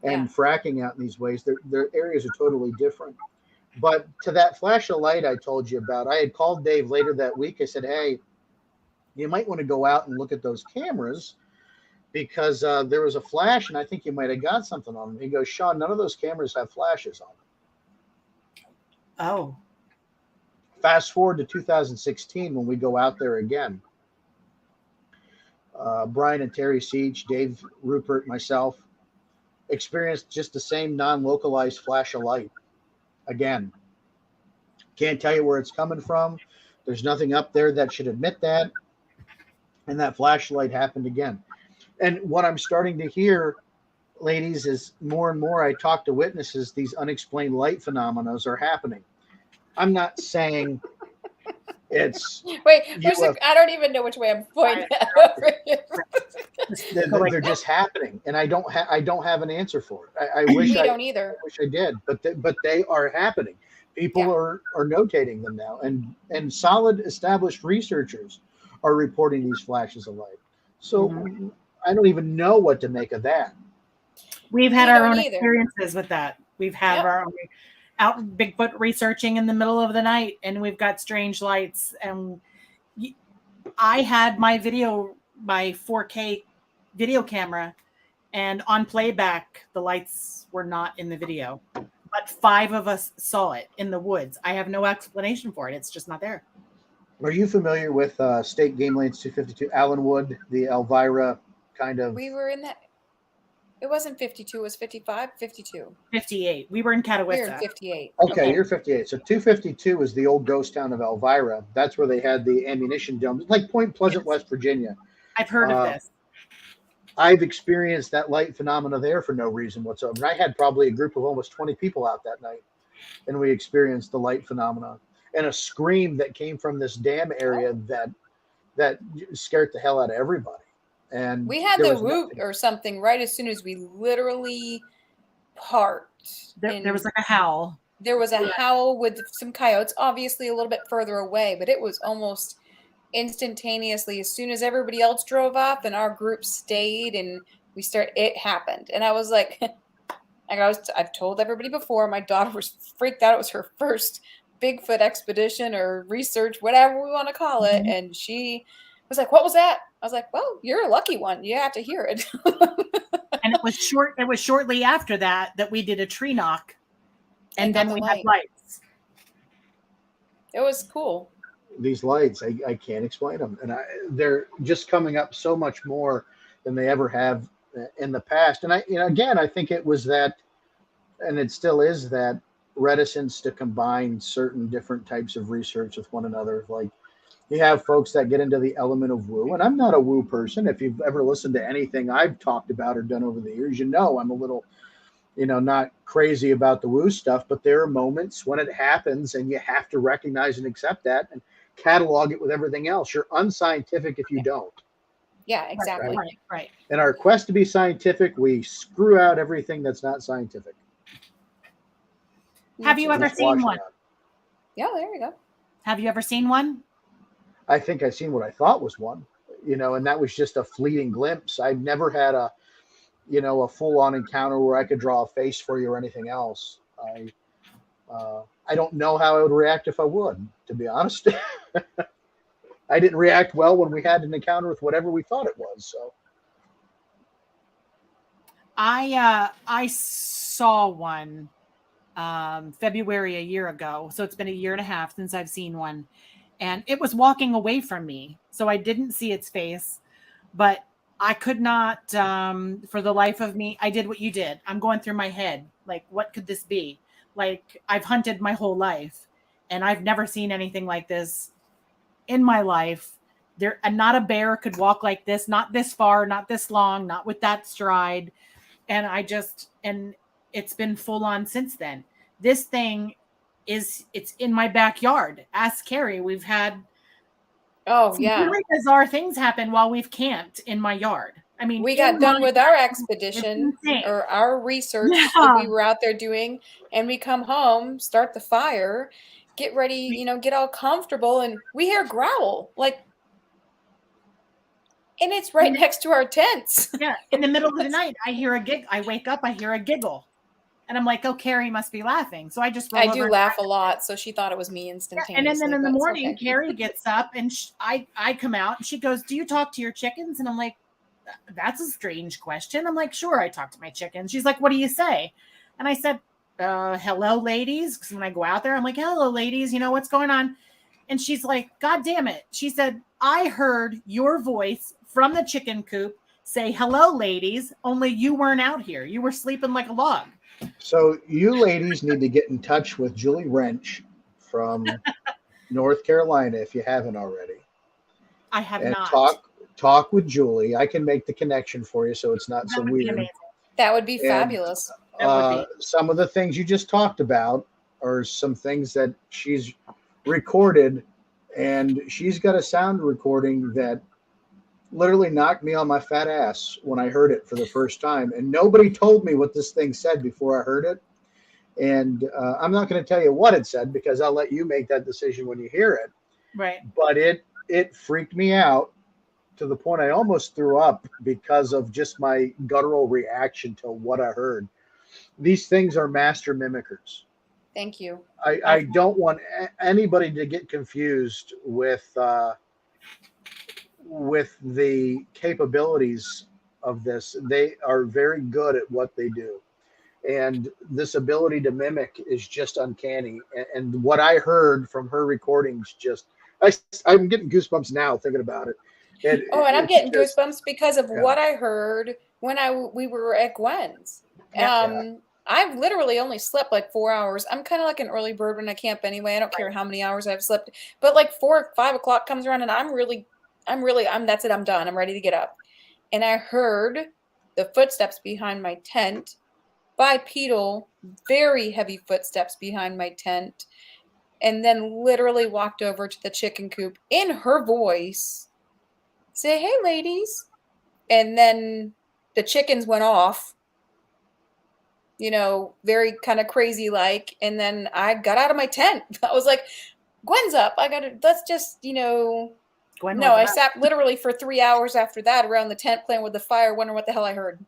and fracking out in these ways. Their areas are totally different. But to that flash of light I told you about, I had called Dave later that week. I said, hey, you might want to go out and look at those cameras because there was a flash, and I think you might have got something on them. He goes, Sean, none of those cameras have flashes on them. Oh. Fast forward to 2016 when we go out there again. Brian and Terry Siege, Dave Rupert, myself experienced just the same non-localized flash of light again. Can't tell you where it's coming from. There's nothing up there that should admit that. And that flashlight happened again. And what I'm starting to hear, ladies, is more and more I talk to witnesses, these unexplained light phenomena are happening. I'm not saying it's wait. I don't even know which way I'm pointing at over here. they're just happening, and I don't have an answer for it. I wish we I don't either. I wish I did, but they are happening. People are notating them now, and solid established researchers are reporting these flashes of light. So I don't even know what to make of that. We've had our own experiences with that. We've had our own out Bigfoot researching in the middle of the night, and we've got strange lights. And I had my 4K video camera, and on playback, the lights were not in the video. But 5 of us saw it in the woods. I have no explanation for it. It's just not there. Are you familiar with State Game Lanes 252, Allenwood, the Elvira kind of? We were in that. It wasn't 52. It was 55, 52. 58. We were in Catawissa. We were in 58. Okay, you're 58. So 252 is the old ghost town of Elvira. That's where they had the ammunition domes, like Point Pleasant, West Virginia. I've heard of this. I've experienced that light phenomena there for no reason whatsoever. I had probably a group of almost 20 people out that night, and we experienced the light phenomena and a scream that came from this dam area that scared the hell out of everybody. And we had the whoop or something right as soon as we literally parked. There was like a howl. There was a howl with some coyotes, obviously a little bit further away, but it was almost instantaneously as soon as everybody else drove off and our group stayed and it happened. And I was like, I've told everybody before, my daughter was freaked out. It was her first Bigfoot expedition or research, whatever we want to call it. And she was like, what was that? I was like, well, you're a lucky one. You have to hear it. And it was shortly after that we did a tree knock, and then we had lights. It was cool. These lights, I can't explain them. And they're just coming up so much more than they ever have in the past. And I think it was that, and it still is that reticence to combine certain different types of research with one another. Like, you have folks that get into the element of woo, and I'm not a woo person. If you've ever listened to anything I've talked about or done over the years, I'm a little, not crazy about the woo stuff, but there are moments when it happens and you have to recognize and accept that and catalog it with everything else. You're unscientific if you don't. Yeah, exactly. Right. In our quest to be scientific, we screw out everything that's not scientific. Have you ever seen one? Yeah, there you go. Have you ever seen one? I think I've seen what I thought was one, and that was just a fleeting glimpse. I've never had a full-on encounter where I could draw a face for you or anything else. I don't know how I would react if I would, to be honest. I didn't react well when we had an encounter with whatever we thought it was. So I saw one February a year ago. So it's been a year and a half since I've seen one. And it was walking away from me. So I didn't see its face. But I could not, for the life of me, I did what you did. I'm going through my head. Like, what could this be? Like, I've hunted my whole life. And I've never seen anything like this in my life. And not a bear could walk like this, not this far, not this long, not with that stride. And it's been full on since then. This thing it's in my backyard. Ask Carey. We've had Oh, Some yeah. really bizarre things happen while we've camped in my yard. I mean, We got done with our expedition insane. or our research Yeah. that we were out there doing, and we come home, start the fire, get ready, get all comfortable, and we hear growl, like, and it's right next to our tents. Yeah, in the middle of the night, I hear a giggle. I wake up, I hear a giggle, and I'm like, "Oh, Carey must be laughing." So I just roll I over do and laugh a lot, so she thought it was me Yeah, instantaneously. and then in the but it's morning, okay. Carey gets up and I come out and she goes, "Do you talk to your chickens?" And I'm like, "That's a strange question." I'm like, "Sure, I talk to my chickens." She's like, "What do you say?" And I said, "Hello, ladies." Because when I go out there, I'm like, "Hello, ladies. You know what's going on?" And she's like, "God damn it!" She said, "I heard your voice from the chicken coop say hello, ladies. Only you weren't out here. You were sleeping like a log." So you ladies need to get in touch with Julie Wrench from North Carolina if you haven't already, I have and not. talk with Julie. I can make the connection for you so it's not so That would be weird. amazing. That would be And fabulous. That would be. some of the things you just talked about are some things that she's recorded, and she's got a sound recording that literally knocked me on my fat ass when I heard it for the first time. And nobody told me what this thing said before I heard it. And I'm not going to tell you what it said because I'll let you make that decision when you hear it. Right. But it freaked me out to the point I almost threw up because of just my guttural reaction to what I heard. These things are master mimickers. Thank you. I don't want anybody to get confused with the capabilities of this. They are very good at what they do. And this ability to mimic is just uncanny. And what I heard from her recordings I'm getting goosebumps now thinking about it. And I'm getting goosebumps because of what I heard when we were at Gwen's. I've literally only slept like 4 hours. I'm kind of like an early bird when I camp anyway. I don't care how many hours I've slept, but like 4 or 5 o'clock comes around and that's it. I'm done. I'm ready to get up. And I heard the footsteps behind my tent, bipedal, very heavy footsteps behind my tent, and then literally walked over to the chicken coop in her voice, say, "Hey, ladies." And then the chickens went off, very kind of crazy like. And then I got out of my tent. I was like, Gwen's up. Let's just, Gwen I sat literally for 3 hours after that around the tent playing with the fire, wondering what the hell I heard.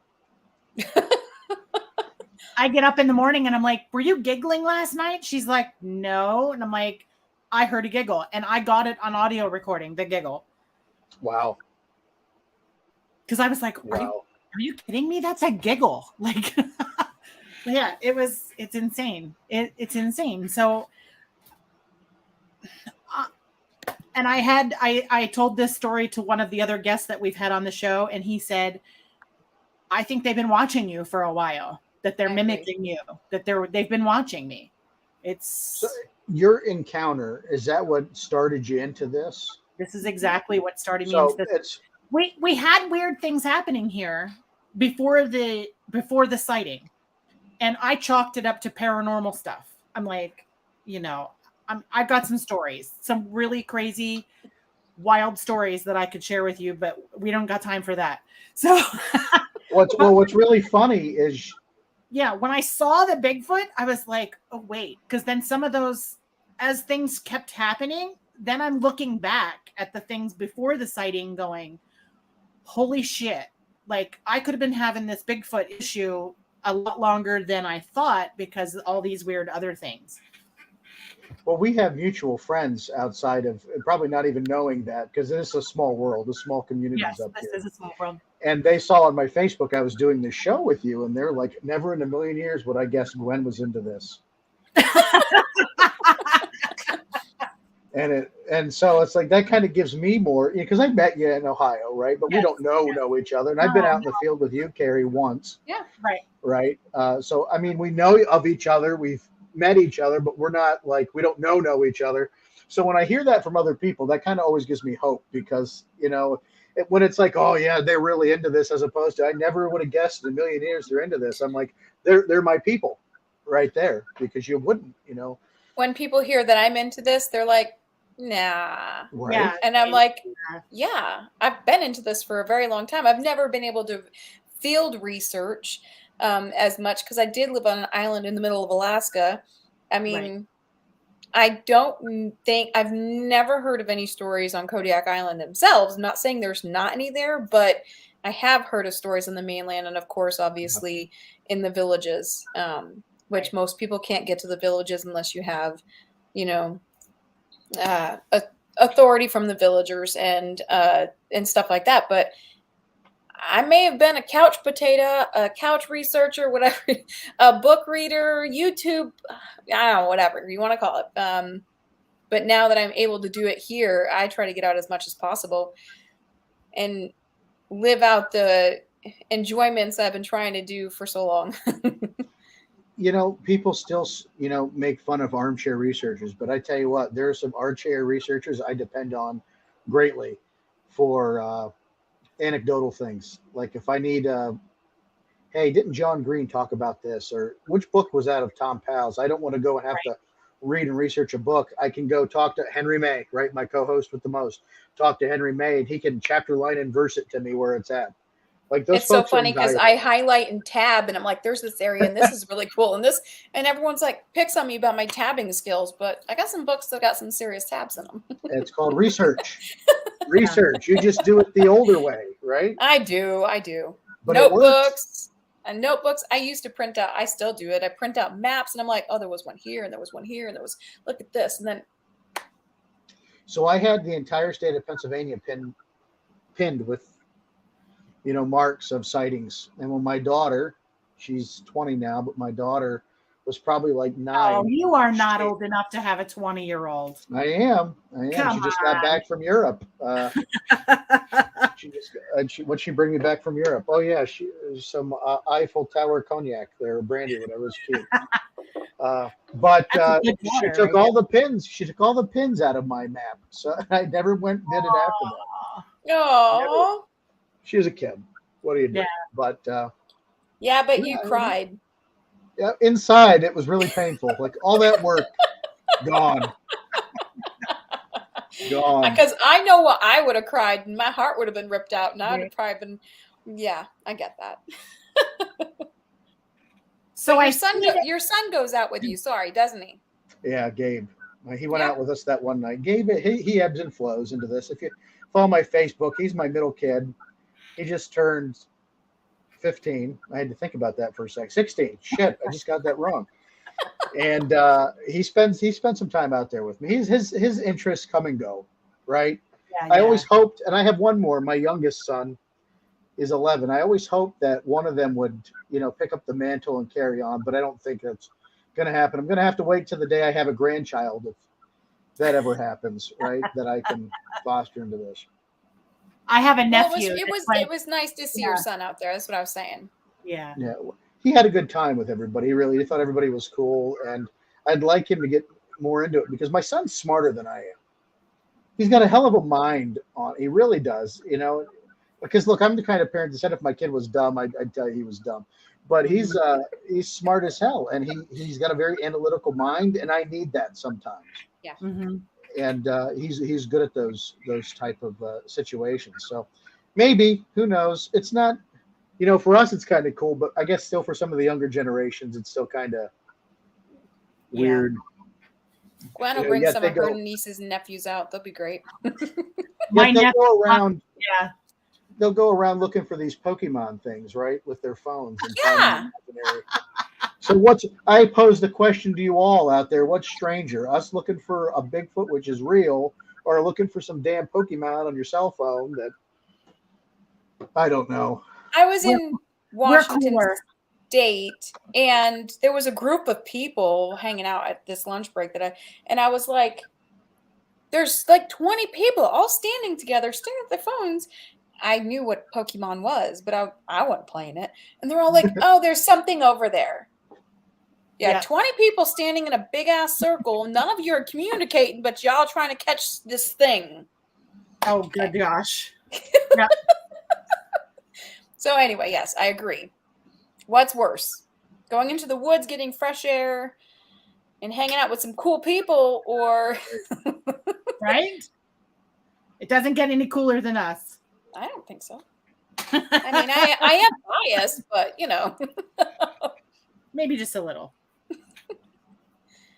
I get up in the morning and I'm like, "Were you giggling last night?" She's like, "No." And I'm like, "I heard a giggle." And I got it on audio recording, the giggle. Wow. Because I was like, are you kidding me? That's a giggle. Like, yeah, it's insane. It's insane. So, and I told this story to one of the other guests that we've had on the show. And he said, "I think they've been watching you for a while, that they're mimicking you, that they've been watching me." So your encounter, is that what started you into this? This is exactly what started me into this. We had weird things happening here before the sighting, and I chalked it up to paranormal stuff. I'm like, I've got some stories, some really crazy, wild stories that I could share with you, but we don't got time for that. So what's really funny is, when I saw the Bigfoot, I was like, oh wait, because then some of those, as things kept happening, then I'm looking back at the things before the sighting going, holy shit, like I could have been having this Bigfoot issue a lot longer than I thought because of all these weird other things. Well, we have mutual friends outside of, probably not even knowing that, because this is a small world, a small community up here. This is a small world. And they saw on my Facebook I was doing this show with you, and they're like, never in a million years would I guess Gwen was into this. And so it's like that kind of gives me more, because I met you in Ohio, right? But we don't know each other. And I've been out in the field with you, Carey, once. Yeah, right. So I mean, we know of each other. We've met each other, but we're not like, we don't know each other. So when I hear that from other people, that kind of always gives me hope, because when it's like, oh yeah, they're really into this, as opposed to I never would have guessed in a million years they're into this. I'm like, they're my people right there, because you wouldn't. When people hear that I'm into this, they're like, nah. Right? Yeah. And I'm like, yeah, I've been into this for a very long time. I've never been able to field research as much because I did live on an island in the middle of Alaska. I mean, I don't think I've never heard of any stories on Kodiak Island themselves. I'm not saying there's not any there, but I have heard of stories on the mainland, and of course, obviously, in the villages, which most people can't get to the villages unless you have, you know, authority from the villagers and stuff like that. But I may have been a couch potato, a couch researcher, whatever, a book reader, YouTube, I don't know, whatever you want to call it. But now that I'm able to do it here, I try to get out as much as possible and live out the enjoyments I've been trying to do for so long. You know, people still, you know, make fun of armchair researchers, but I tell you what, there are some armchair researchers I depend on greatly for anecdotal things. Like if I need, hey, didn't John Green talk about this? Or which book was that of Tom Powell's? I don't want to go and have to read and research a book. I can go talk to Henry May, right? My co-host with the most. Talk to Henry May, and he can chapter, line, and verse it to me where it's at. Like those it's so folks are funny because invaluable. I highlight and tab, and I'm like, "There's this area, and this is really cool," and this, and everyone's like, picks on me about my tabbing skills, but I got some books that got some serious tabs in them. It's called research. Research. You just do it the older way, right? I do. But it works. Notebooks. And notebooks, I used to print out, I still do it. I print out maps and I'm like, oh, there was one here and there was one here and there was, look at this. And then. So I had the entire state of Pennsylvania pinned with, you know, marks of sightings. And when my daughter, she's 20 now, but my daughter was probably like 9. Oh, you are not old enough to have a 20-year-old. I am. Come She just got back from Europe. What'd she bring me back from Europe? Oh yeah, some Eiffel Tower cognac there, brandy, whatever. It's cute. She took all the pins. She took all the pins out of my map, so I never went and did it after that. Oh, she was a kid. What do you do? Yeah. But yeah, but you cried. Yeah, inside it was really painful. Like all that work gone. Gone. Because I know what I would have cried, and my heart would have been ripped out, and I would have probably been. Yeah, I get that. So your son goes out with you. Sorry, doesn't he? Yeah, Gabe. He went out with us that one night. Gabe, he ebbs and flows into this. If you follow my Facebook, he's my middle kid. He just turned 15. I had to think about that for a sec. 16. Shit, I just got that wrong. And he spends some time out there with me. His interests come and go, right? Yeah, I always hoped, and I have one more. My youngest son is 11. I always hoped that one of them would, you know, pick up the mantle and carry on, but I don't think that's going to happen. I'm going to have to wait till the day I have a grandchild, if that ever happens, right? That I can foster into this. I have a nephew. It was nice to see your son out there. That's what I was saying. Yeah. Yeah. He had a good time with everybody. He thought everybody was cool, and I'd like him to get more into it because my son's smarter than I am. He's got a hell of a mind on. He really does, you know. Because look, I'm the kind of parent that said if my kid was dumb, I'd tell you he was dumb. But he's smart as hell, and he's got a very analytical mind, and I need that sometimes. Yeah. Mm-hmm. And he's good at those type of situations. So maybe, who knows? It's not. You know, for us, it's kind of cool, but I guess still for some of the younger generations, it's still kind of weird. Gwen will bring some of her nieces and nephews out. They'll be great. They'll go around. Yeah. They'll go around looking for these Pokemon things, right, with their phones. And So I pose the question to you all out there: what's stranger, us looking for a Bigfoot, which is real, or looking for some damn Pokemon on your cell phone that I don't know? I was in Washington State, and there was a group of people hanging out at this lunch break and I was like, there's like 20 people all standing together, staring at their phones. I knew what Pokemon was, but I wasn't playing it. And they're all like, oh, there's something over there. Yeah, 20 people standing in a big ass circle. None of you are communicating, but y'all trying to catch this thing. Oh, good gosh. So anyway, yes, I agree. What's worse? Going into the woods, getting fresh air, and hanging out with some cool people, or Right? It doesn't get any cooler than us. I don't think so. I mean, I am biased, but you know. Maybe just a little.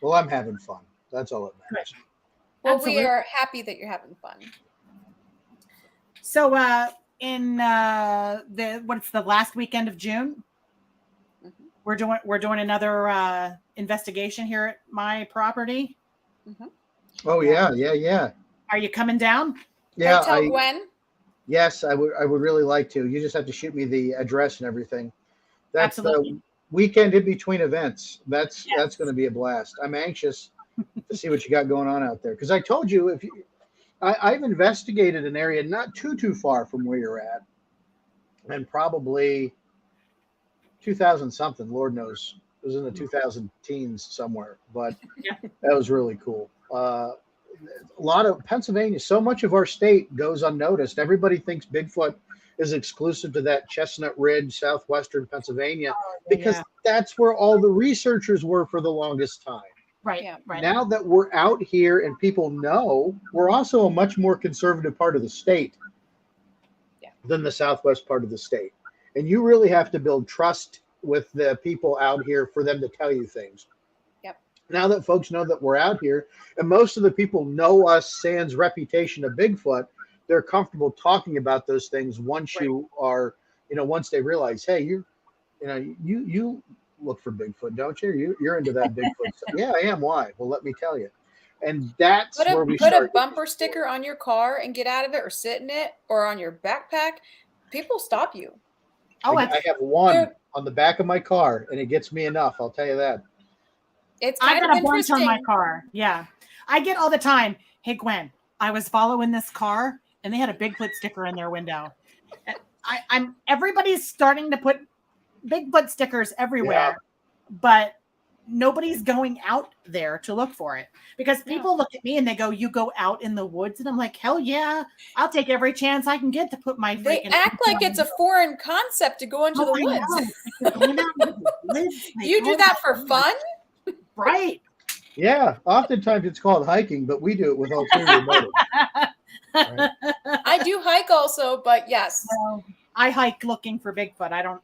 Well, I'm having fun. That's all that matters. Well, Absolutely. we are happy that you're having fun. So in what's the last weekend of June? Mm-hmm. We're doing another investigation here at my property. Mm-hmm. Oh yeah. Are you coming down? Yeah, Tell Gwen. Yes, I would really like to. You just have to shoot me the address and everything. That's Absolutely. the weekend in between events. That's going to be a blast. I'm anxious to see what you got going on out there, because I told you I've investigated an area not too far from where you're at, and probably 2000 something. Lord knows, it was in the 2000 teens somewhere, but that was really cool. A lot of Pennsylvania, so much of our state goes unnoticed. Everybody thinks Bigfoot is exclusive to that Chestnut Ridge, southwestern Pennsylvania, because that's where all the researchers were for the longest time. Right. Yeah. Right. Now that we're out here and people know, we're also a much more conservative part of the state than the southwest part of the state. And you really have to build trust with the people out here for them to tell you things. Now that folks know that we're out here, and most of the people know us sans reputation of Bigfoot, they're comfortable talking about those things once you are, once they realize, hey, you look for Bigfoot, don't you? You're into that Bigfoot stuff. Yeah, I am. Why? Well, let me tell you. And that's where we put start. a bumper sticker on your car and get out of it, or sit in it, or on your backpack. People stop you. Oh, I have one on the back of my car, and it gets me enough. I'll tell you that. It's I kind got of a bunch interesting. on my car. Yeah. I get all the time. Hey, Gwen, I was following this car and they had a Bigfoot sticker in their window. And everybody's starting to put Bigfoot stickers everywhere, but nobody's going out there to look for it, because people look at me and they go, you go out in the woods? And I'm like, hell yeah, I'll take every chance I can get to put my They act like it's a foreign concept to go into the woods. You do that for fun? Right. Yeah. Oftentimes it's called hiking, but we do it with ulterior motive. Right. I do hike also, but yes. Well, I hike looking for Bigfoot.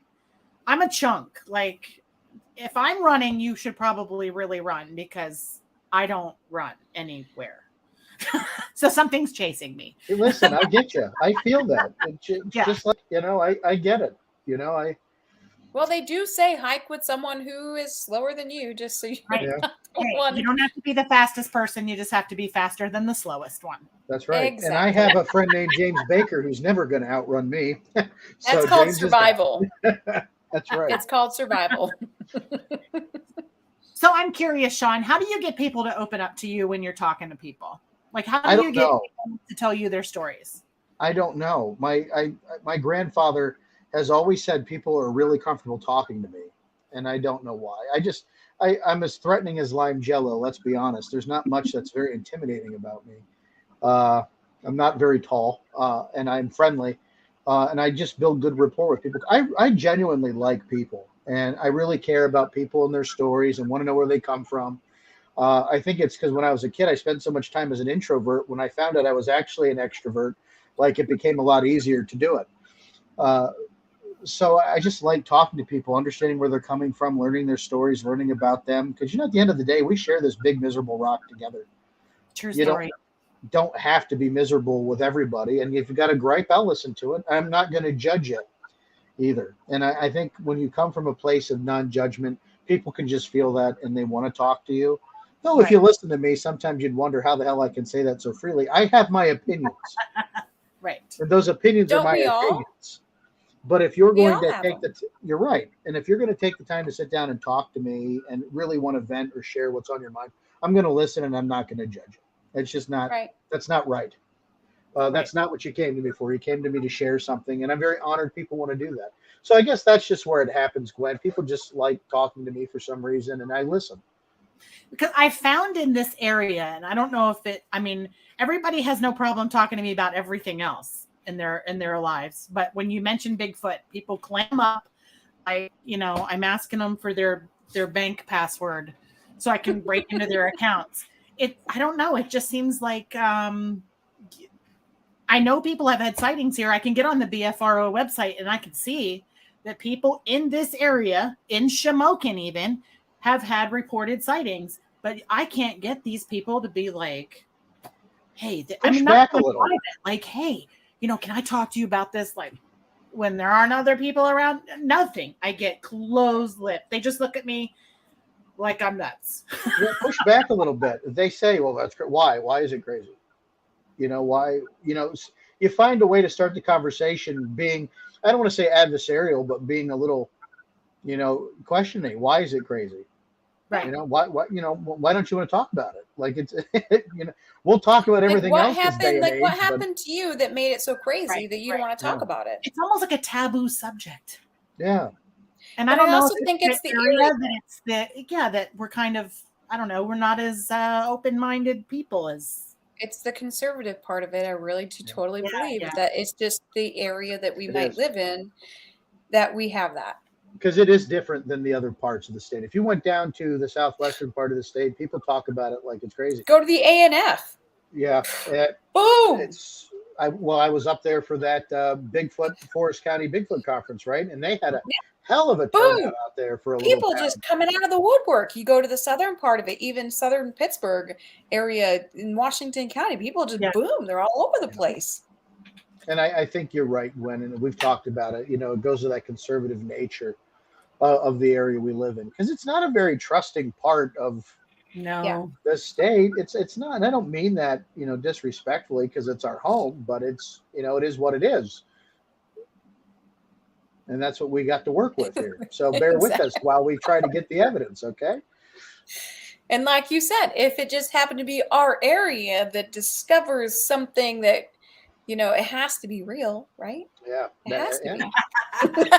I'm a chunk. Like, if I'm running, you should probably really run, because I don't run anywhere. So something's chasing me. Hey, listen, I get you. I feel that. Just like, I get it. Well, they do say hike with someone who is slower than you, just so you You don't have to be the fastest person. You just have to be faster than the slowest one. That's right. Exactly. And I have a friend named James Baker who's never going to outrun me. That's called survival. That's right. It's called survival. So I'm curious, Sean, how do you get people to open up to you when you're talking to people? Like, how do you get people to tell you their stories? I don't know. My grandfather has always said people are really comfortable talking to me, and I don't know why. I'm as threatening as lime jello. Let's be honest. There's not much that's very intimidating about me. I'm not very tall, and I'm friendly, and I just build good rapport with people. I genuinely like people, and I really care about people and their stories and want to know where they come from. I think it's because when I was a kid, I spent so much time as an introvert. When I found out I was actually an extrovert, it became a lot easier to do it. So I just like talking to people, understanding where they're coming from, learning their stories, learning about them. Because, at the end of the day, we share this big, miserable rock together. True story. You don't have to be miserable with everybody. And if you've got a gripe, I'll listen to it. I'm not going to judge it either. And I think when you come from a place of non-judgment, people can just feel that and they want to talk to you. Though if you listen to me, sometimes you'd wonder how the hell I can say that so freely. I have my opinions. Right. And those opinions are my opinions. But if you're going to take you're right. And if you're going to take the time to sit down and talk to me and really want to vent or share what's on your mind, I'm going to listen and I'm not going to judge it. It's just not, that's not right. That's not what you came to me for. You came to me to share something. And I'm very honored people want to do that. So I guess that's just where it happens, Gwen. People just like talking to me for some reason, and I listen. Because I found in this area, and I don't know if everybody has no problem talking to me about everything else in their lives. But when you mention Bigfoot, people clam up. I'm asking them for their bank password so I can break into their accounts. I don't know. It just seems like I know people have had sightings here. I can get on the BFRO website and I can see that people in this area, in Shamokin even, have had reported sightings. But I can't get these people to be like, hey, Push back a little. Like, hey, can I talk to you about this? Like, when there aren't other people around, nothing. I get closed lip. They just look at me like I'm nuts. Yeah, push back a little bit. If they say, well, that's why? Why is it crazy? Why? You find a way to start the conversation being, I don't want to say adversarial, but being a little, questioning. Why is it crazy? Right. Why don't you want to talk about it? Like it's, we'll talk about everything what else. Happened? What happened to you that made it so crazy that you don't want to talk about it? It's almost like a taboo subject. Yeah. And I also think it's the area that we're kind of, I don't know, we're not as open-minded people as. It's the conservative part of it. I really totally believe that it's just the area that we might live in that we have that. Because it is different than the other parts of the state. If you went down to the southwestern part of the state, people talk about it like it's crazy. Go to the ANF. Yeah. Boom. I was up there for that Forest County Bigfoot conference, right? And they had a hell of a turnout out there for a people just coming out of the woodwork. You go to the southern part of it, even southern Pittsburgh area in Washington County, people just boom, they're all over the place. And I think you're right, Gwen, and we've talked about it. It goes to that conservative nature of the area we live in, because it's not a very trusting part of the state. It's not, and I don't mean that disrespectfully, because it's our home, but it's it is what it is. And that's what we got to work with here. So bear with us while we try to get the evidence, okay? And like you said, if it just happened to be our area that discovers something that, it has to be real, right? Yeah. It has to be.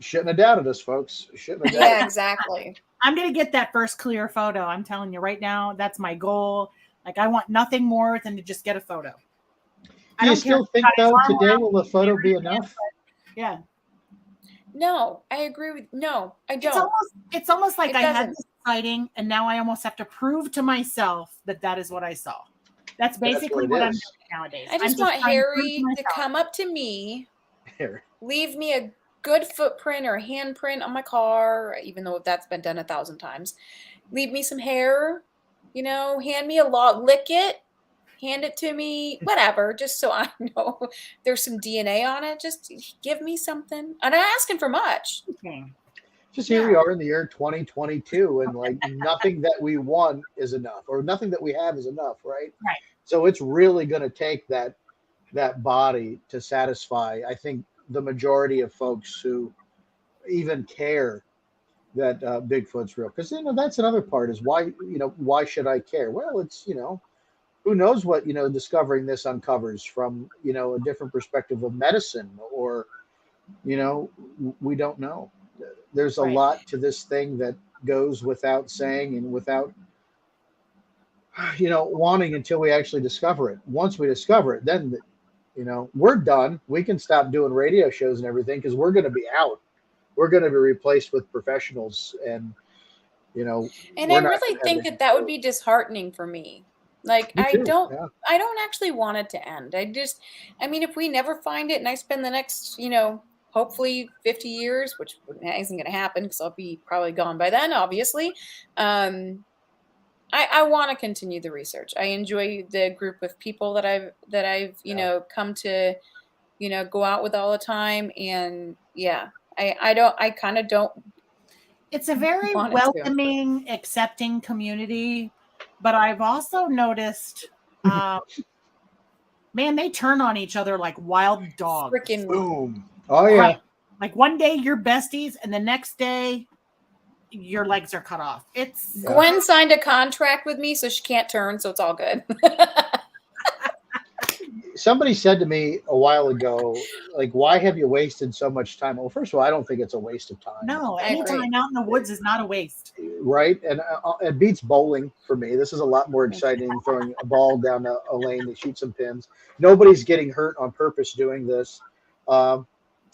Shouldn't have doubted us, folks. Shouldn't have doubted Yeah, exactly. I'm going to get that first clear photo. I'm telling you right now, that's my goal. Like, I want nothing more than to just get a photo. Do you still think, though, today will the photo be enough? Yeah. No, I agree with. No, I don't. It's almost like I had this sighting, and now I almost have to prove to myself that is what I saw. That's basically what I'm doing nowadays. I just want Harry to come up to me, leave me a good footprint or handprint on my car, even though that's been done 1,000 times. Leave me some hair, hand me a log, lick it. Hand it to me, whatever, just so I know there's some DNA on it. Just give me something. I'm not asking for much. Just here we are in the year 2022, and like nothing that we want is enough, or nothing that we have is enough, right? Right. So it's really going to take that body to satisfy, I think, the majority of folks who even care that Bigfoot's real. Because that's another part is why should I care? Well, it's who knows what discovering this uncovers from a different perspective of medicine, or we don't know. There's a lot to this thing that goes without saying and without wanting until we actually discover it. Once we discover it, then we're done. We can stop doing radio shows and everything, because we're going to be out. We're going to be replaced with professionals, and and I really think that would be disheartening for me. Like, I don't actually want it to end. If we never find it and I spend the next, hopefully 50 years, which isn't going to happen because I'll be probably gone by then, obviously. I want to continue the research. I enjoy the group of people that I've come to, go out with all the time. And I kind of don't. It's a very welcoming, accepting community. But I've also noticed, they turn on each other like wild dogs. Freaking boom. Oh, yeah. Right. Like one day you're besties, and the next day your legs are cut off. Gwen signed a contract with me, so she can't turn, so it's all good. Somebody said to me a while ago, like, why have you wasted so much time? Well, first of all, I don't think it's a waste of time. No, any time out in the woods is not a waste. Right. And it beats bowling for me. This is a lot more exciting than throwing a ball down a lane to shoot some pins. Nobody's getting hurt on purpose doing this. And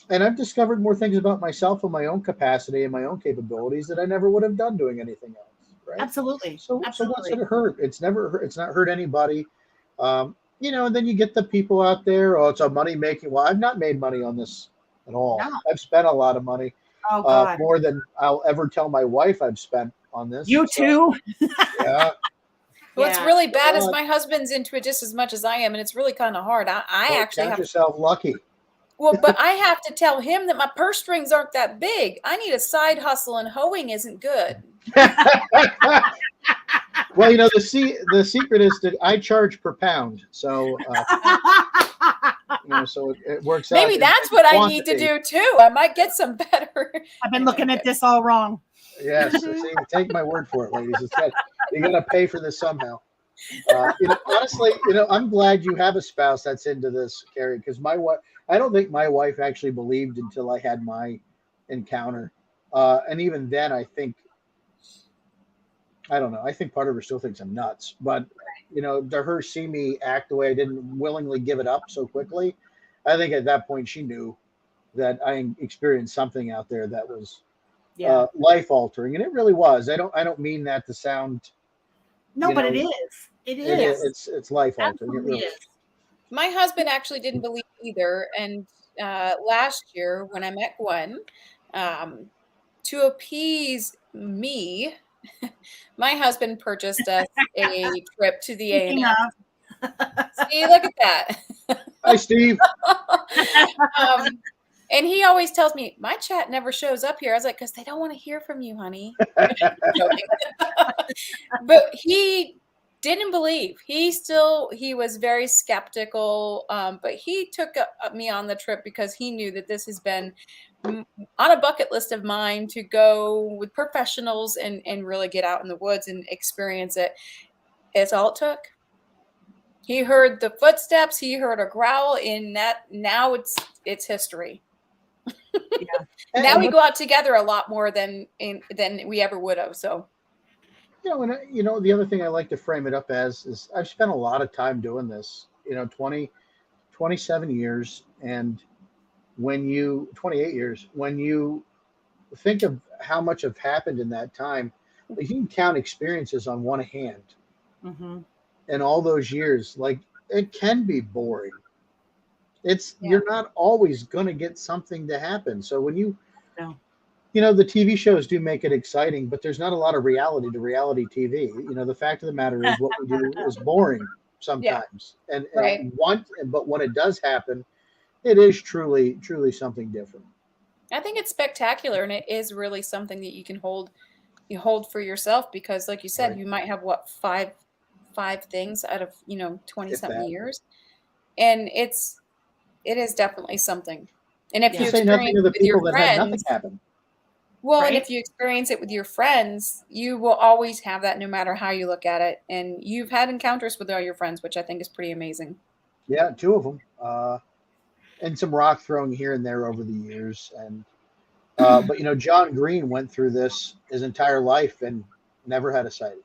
I've discovered more things about myself and my own capacity and my own capabilities that I never would have done doing anything else. right? Absolutely. So what's Absolutely. it hurt? It's never hurt. It's not hurt anybody. And then you get the people out there. Oh, it's a money making. Well, I've not made money on this at all. No. I've spent a lot of money, Oh God. more than I'll ever tell my wife I've spent on this. You too. Yeah. What's Yeah. really bad is my husband's into it just as much as I am, and it's really kind of hard. I actually count have yourself lucky. Well, but I have to tell him that my purse strings aren't that big. I need a side hustle, and hoeing isn't good. Well, the secret is that I charge per pound, so so it works out. Maybe that's what I need to do too. I might get some better. I've been looking at this all wrong. Yes, see, take my word for it, ladies. You got to pay for this somehow. Honestly, I'm glad you have a spouse that's into this, Carey, because I don't think my wife actually believed until I had my encounter. And even then, I don't know. I think part of her still thinks I'm nuts. But, to her see me act the way I didn't willingly give it up so quickly, I think at that point she knew that I experienced something out there that was life altering. And it really was. I don't mean that to sound... No, but it is. It is. It's life altering. Absolutely is. My husband actually didn't believe either. And last year when I met Gwen, to appease me, my husband purchased us a trip to the A&M. See, look at that. Hi, Steve. And he always tells me, my chat never shows up here. I was like, because they don't want to hear from you, honey. But he didn't believe. He was very skeptical. But he took me on the trip because he knew that this has been on a bucket list of mine to go with professionals and really get out in the woods and experience it. It's all it took. He heard the footsteps. He heard a growl in that. Now it's history. Yeah. Now we go out together a lot more than we ever would have. So, the other thing I like to frame it up as is I've spent a lot of time doing this. 27 years, and 28 years. When you think of how much have happened in that time, you can count experiences on one hand. Mm-hmm. And all those years, like, it can be boring. You're not always going to get something to happen. So when the TV shows do make it exciting, but there's not a lot of reality to reality TV. The fact of the matter is what we do is boring sometimes. Yeah. But when it does happen, it is truly, truly something different. I think it's spectacular, and it is really something that you can hold for yourself, because like you said, you might have five things out of 20-something years, and it is definitely something. And if you experience it with your friends, and if you experience it with your friends, you will always have that no matter how you look at it. And you've had encounters with all your friends, which I think is pretty amazing. Yeah, 2 of them, and some rock throwing here and there over the years. And but John Green went through this his entire life and never had a sighting.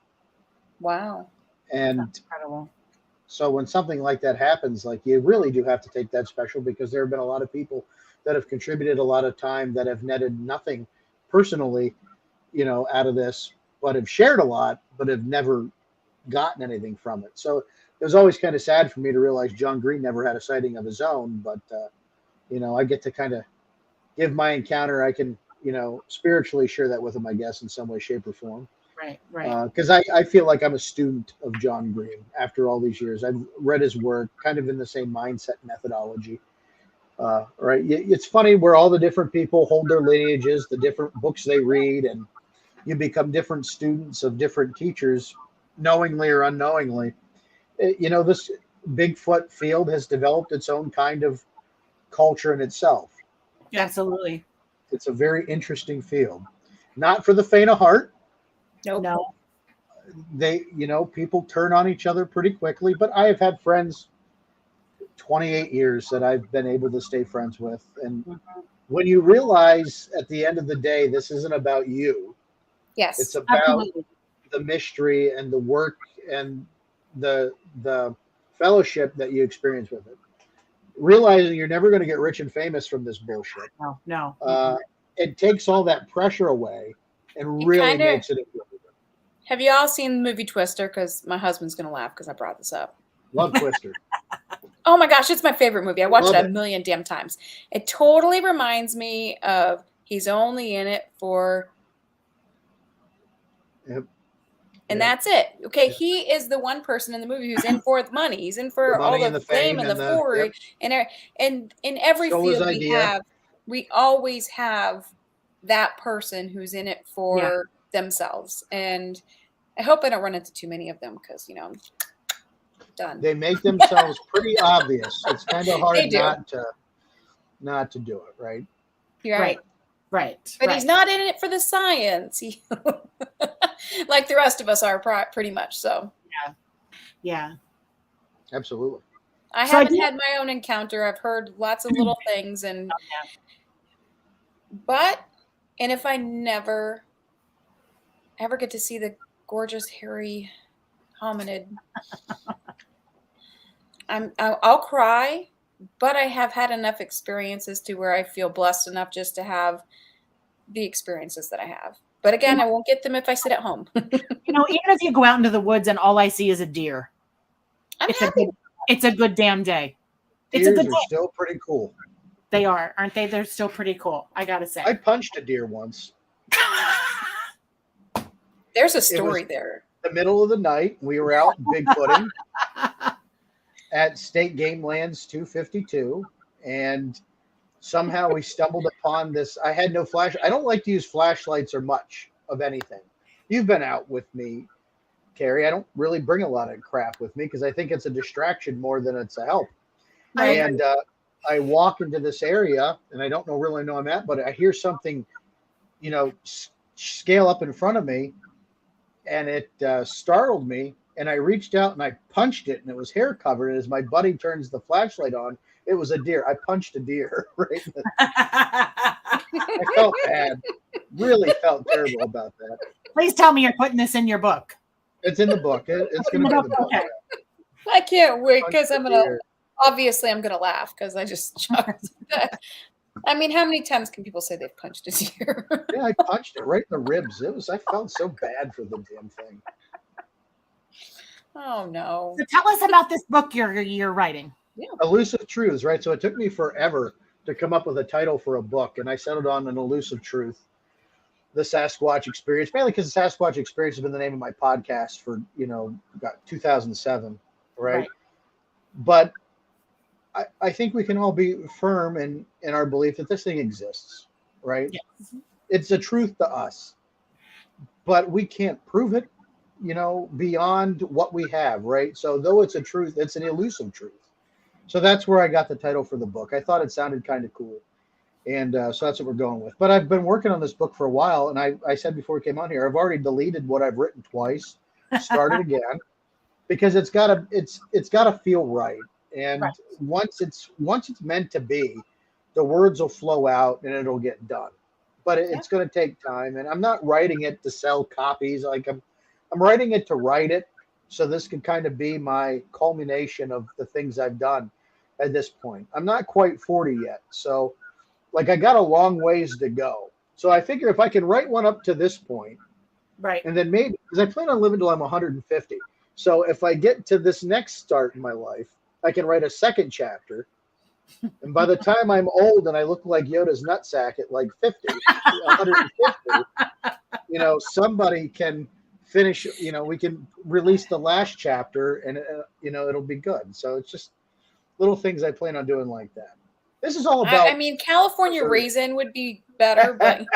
Wow. And that's incredible. So when something like that happens, like, you really do have to take that special, because there have been a lot of people that have contributed a lot of time that have netted nothing personally, out of this, but have shared a lot, but have never gotten anything from it. So it was always kind of sad for me to realize John Green never had a sighting of his own, but I get to kind of give my encounter. I can, spiritually share that with him, I guess, in some way, shape, or form. Right. Because I feel like I'm a student of John Green after all these years. I've read his work, kind of in the same mindset methodology. Right. It's funny where all the different people hold their lineages, the different books they read, and you become different students of different teachers, knowingly or unknowingly. This Bigfoot field has developed its own kind of culture in itself. Absolutely. It's a very interesting field. Not for the faint of heart. Nope. No. People turn on each other pretty quickly, but I have had friends 28 years that I've been able to stay friends with. And when you realize at the end of the day, this isn't about you. Yes. It's about absolutely. The mystery and the work and the fellowship that you experience with it. Realizing you're never going to get rich and famous from this bullshit. No. It takes all that pressure away and really makes it enjoyable. Have you all seen the movie Twister? Because my husband's going to laugh because I brought this up. Love Twister. Oh my gosh, it's my favorite movie. I watched Love it a it. million damn times. It totally reminds me of He's Only in It for... Yep. And Yep. that's it. Okay, Yep. He is the one person in the movie who's in for the money. He's in for The money all and the the fame fame and and the the- glory. yep. And in every Stole his field idea. we always have that person who's in it for themselves. And I hope I don't run into too many of them because, I'm done. They make themselves pretty obvious. It's kind of hard They do. not to do it, right? You're right. Right. But he's not in it for the science. Like the rest of us are pretty much. So Yeah. Absolutely. I So I haven't do- had my own encounter. I've heard lots of little things and if I never ever get to see the gorgeous hairy hominid, I'll cry, but I have had enough experiences to where I feel blessed enough just to have the experiences that I have. But again, I won't get them if I sit at home. Even if you go out into the woods and all I see is a deer, I'm it's happy. it's a good damn day. It's a Deers good are day. still pretty cool. They are, aren't they? They're still pretty cool. I gotta say. I punched a deer once. There's a story there. The middle of the night, we were out bigfooting at State Game Lands 252, and somehow we stumbled upon this. I had no flash. I don't like to use flashlights or much of anything. You've been out with me, Carey. I don't really bring a lot of crap with me because I think it's a distraction more than it's a help. Right. And I walk into this area, and I don't really know I'm at, but I hear something, scale up in front of me, and it startled me. And I reached out and I punched it, and it was hair covered. And as my buddy turns the flashlight on, it was a deer. I punched a deer. Right? I felt bad. Really felt terrible about that. Please tell me you're putting this in your book. It's in the book. It's going to be in the book. Okay. I can't wait because Punched I'm a gonna deer. obviously I'm gonna laugh because I just chucked that. I mean, how many times can people say they've punched a deer? Yeah, I punched it right in the ribs. I felt so bad for the damn thing. Oh no. So tell us about this book you're writing. Elusive Truths, right? So it took me forever to come up with a title for a book, and I settled on an elusive truth, the Sasquatch Experience, mainly because the Sasquatch Experience has been the name of my podcast for, about 2007, right? But I think we can all be firm in our belief that this thing exists, right? Yes. It's a truth to us, but we can't prove it, beyond what we have, right? So though it's a truth, it's an elusive truth. So that's where I got the title for the book. I thought it sounded kind of cool. And so that's what we're going with. But I've been working on this book for a while. And I said before we came on here, I've already deleted what I've written twice, started again, because it's gotta feel right. And Right. once it's meant to be, the words will flow out and it'll get done. But it's going to take time. And I'm not writing it to sell copies. Like I'm writing it to write it. So this could kind of be my culmination of the things I've done at this point. I'm not quite 40 yet. So I got a long ways to go. So I figure if I can write one up to this point, Right. and then maybe, because I plan on living till I'm 150. So if I get to this next start in my life, I can write a second chapter. And by the time I'm old and I look like Yoda's nutsack at like 50, 150, somebody can finish, we can release the last chapter and, it'll be good. So it's just little things I plan on doing like that. This is all about. I mean, California Raisin would be better, but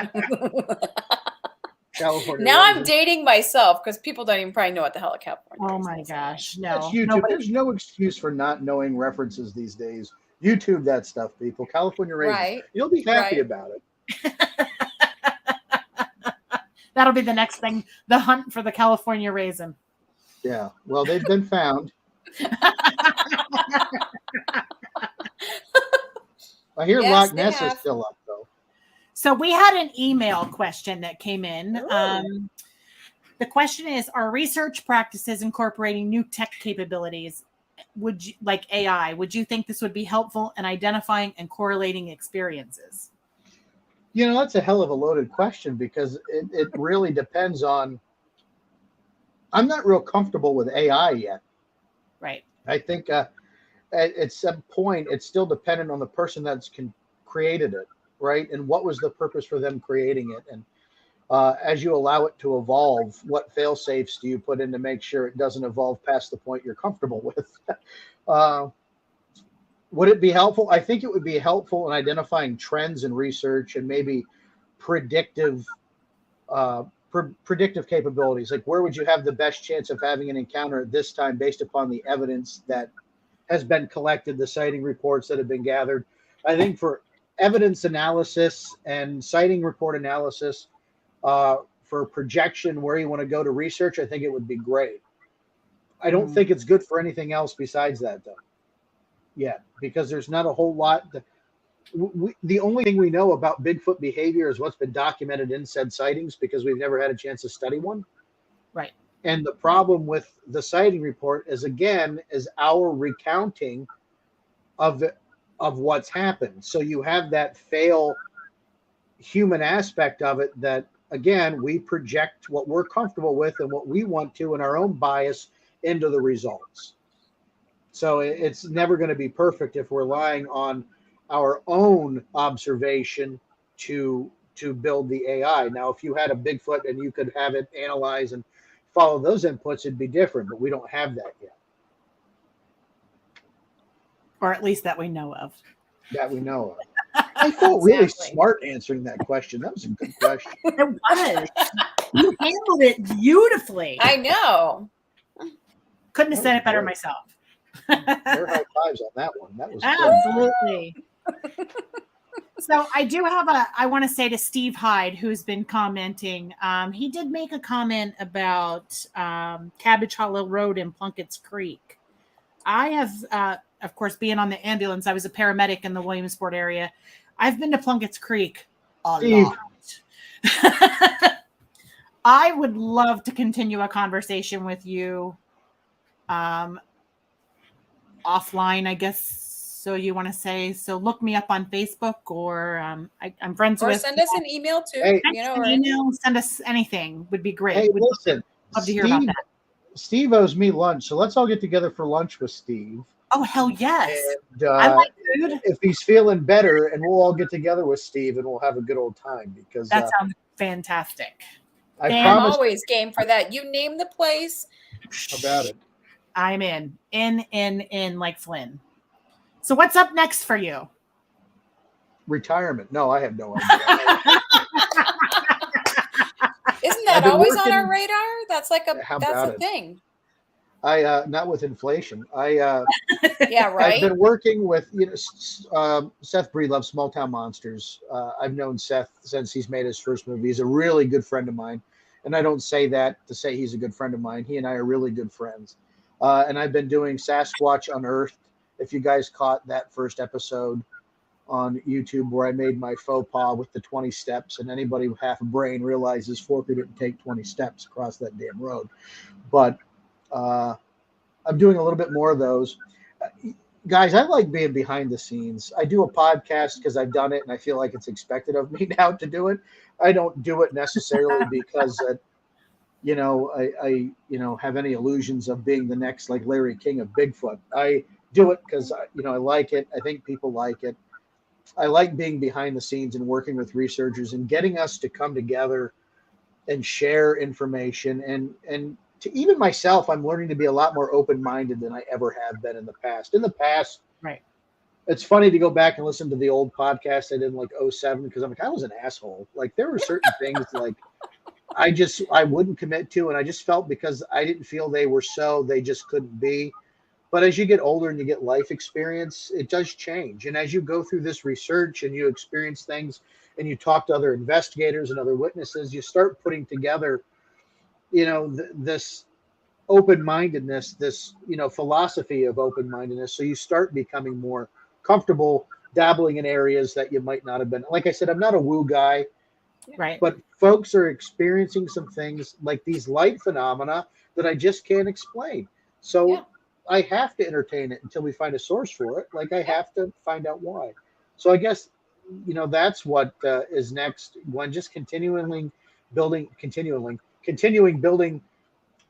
California. now I'm Raisin. dating myself because people don't even probably know what the hell a California Oh Raisin my is. gosh. That's No. YouTube. Nobody- There's no excuse for not knowing references these days. YouTube that stuff, people. California Raisin. Right. You'll be happy Right. about it. That'll be the next thing. The hunt for the California raisin. Yeah. Well, they've been found. I hear Yes, Loch they Ness is have. still up, though. So we had an email question that came in. The question is, are research practices incorporating new tech capabilities, like AI, would you think this would be helpful in identifying and correlating experiences? That's a hell of a loaded question because it really depends on I'm not real comfortable with AI yet. Right. I think at some point, it's still dependent on the person that's created it, right? And what was the purpose for them creating it? And as you allow it to evolve, what fail safes do you put in to make sure it doesn't evolve past the point you're comfortable with? Would it be helpful? I think it would be helpful in identifying trends in research and maybe predictive predictive capabilities. Like, where would you have the best chance of having an encounter at this time based upon the evidence that has been collected, the sighting reports that have been gathered? I think for evidence analysis and sighting report analysis, for projection, where you want to go to research, I think it would be great. I don't think it's good for anything else besides that, though. Yeah, because there's not a whole lot. The only thing we know about Bigfoot behavior is what's been documented in said sightings, because we've never had a chance to study one. Right. And the problem with the sighting report is, again, is our recounting of what's happened. So you have that fail human aspect of it that, again, we project what we're comfortable with and what we want to and our own bias into the results. So it's never going to be perfect if we're relying on our own observation to build the AI. Now, if you had a Bigfoot and you could have it analyze and follow those inputs, it'd be different, but we don't have that yet. Or at least that we know of. That we know of. I felt really smart answering that question. That was a good question. It was. You handled it beautifully. I know. Couldn't have said it better myself. Air high fives on that one. That was absolutely. So I do have I want to say to Steve Hyde, who's been commenting, he did make a comment about Cabbage Hollow Road in Plunkett's Creek. I have, of course, being on the ambulance, I was a paramedic in the Williamsport area. I've been to Plunkett's Creek a lot. I would love to continue a conversation with you offline, I guess. So you want to say, so look me up on Facebook, or I'm friends with. Or send us an email too. Hey, send us anything would be great. Hey, We'd listen, love to hear about that. Steve owes me lunch, so let's all get together for lunch with Steve. Oh, hell yes. And, I like food. If he's feeling better, and we'll all get together with Steve and we'll have a good old time, because that sounds fantastic. I'm always game for that. You name the place. About it. I'm in like Flynn. So what's up next for you? Retirement. No, I have no idea. Isn't that always on our radar? That's like that's a thing. I not with inflation. Yeah, right. I've been working with Seth Breedlove, Small Town Monsters. I've known Seth since he's made his first movie. He's a really good friend of mine, and I don't say that to say he's a good friend of mine. He and I are really good friends. And I've been doing Sasquatch Unearthed. If you guys caught that first episode on YouTube where I made my faux pas with the 20 steps, and anybody with half a brain realizes Forker didn't take 20 steps across that damn road. But I'm doing a little bit more of those. Guys, I like being behind the scenes. I do a podcast because I've done it and I feel like it's expected of me now to do it. I don't do it necessarily because I have any illusions of being the next like Larry King of Bigfoot. I do it because I like it. I think people like it. I like being behind the scenes and working with researchers and getting us to come together and share information. And to even myself, I'm learning to be a lot more open-minded than I ever have been in the past. In the past, right. It's funny to go back and listen to the old podcast I did in like 2007, because I'm like, I was an asshole. Like, there were certain things like I wouldn't commit to, and I just felt because I didn't feel they just couldn't be. But as you get older and you get life experience, it does change. And as you go through this research and you experience things and you talk to other investigators and other witnesses, you start putting together, this open-mindedness, this, philosophy of open-mindedness. So you start becoming more comfortable dabbling in areas that you might not have been. Like I said, I'm not a woo guy, right? But folks are experiencing some things like these light phenomena that I just can't explain. So I have to entertain it until we find a source for it. Like, I have to find out why. So I guess, that's what is next. One, just continuing building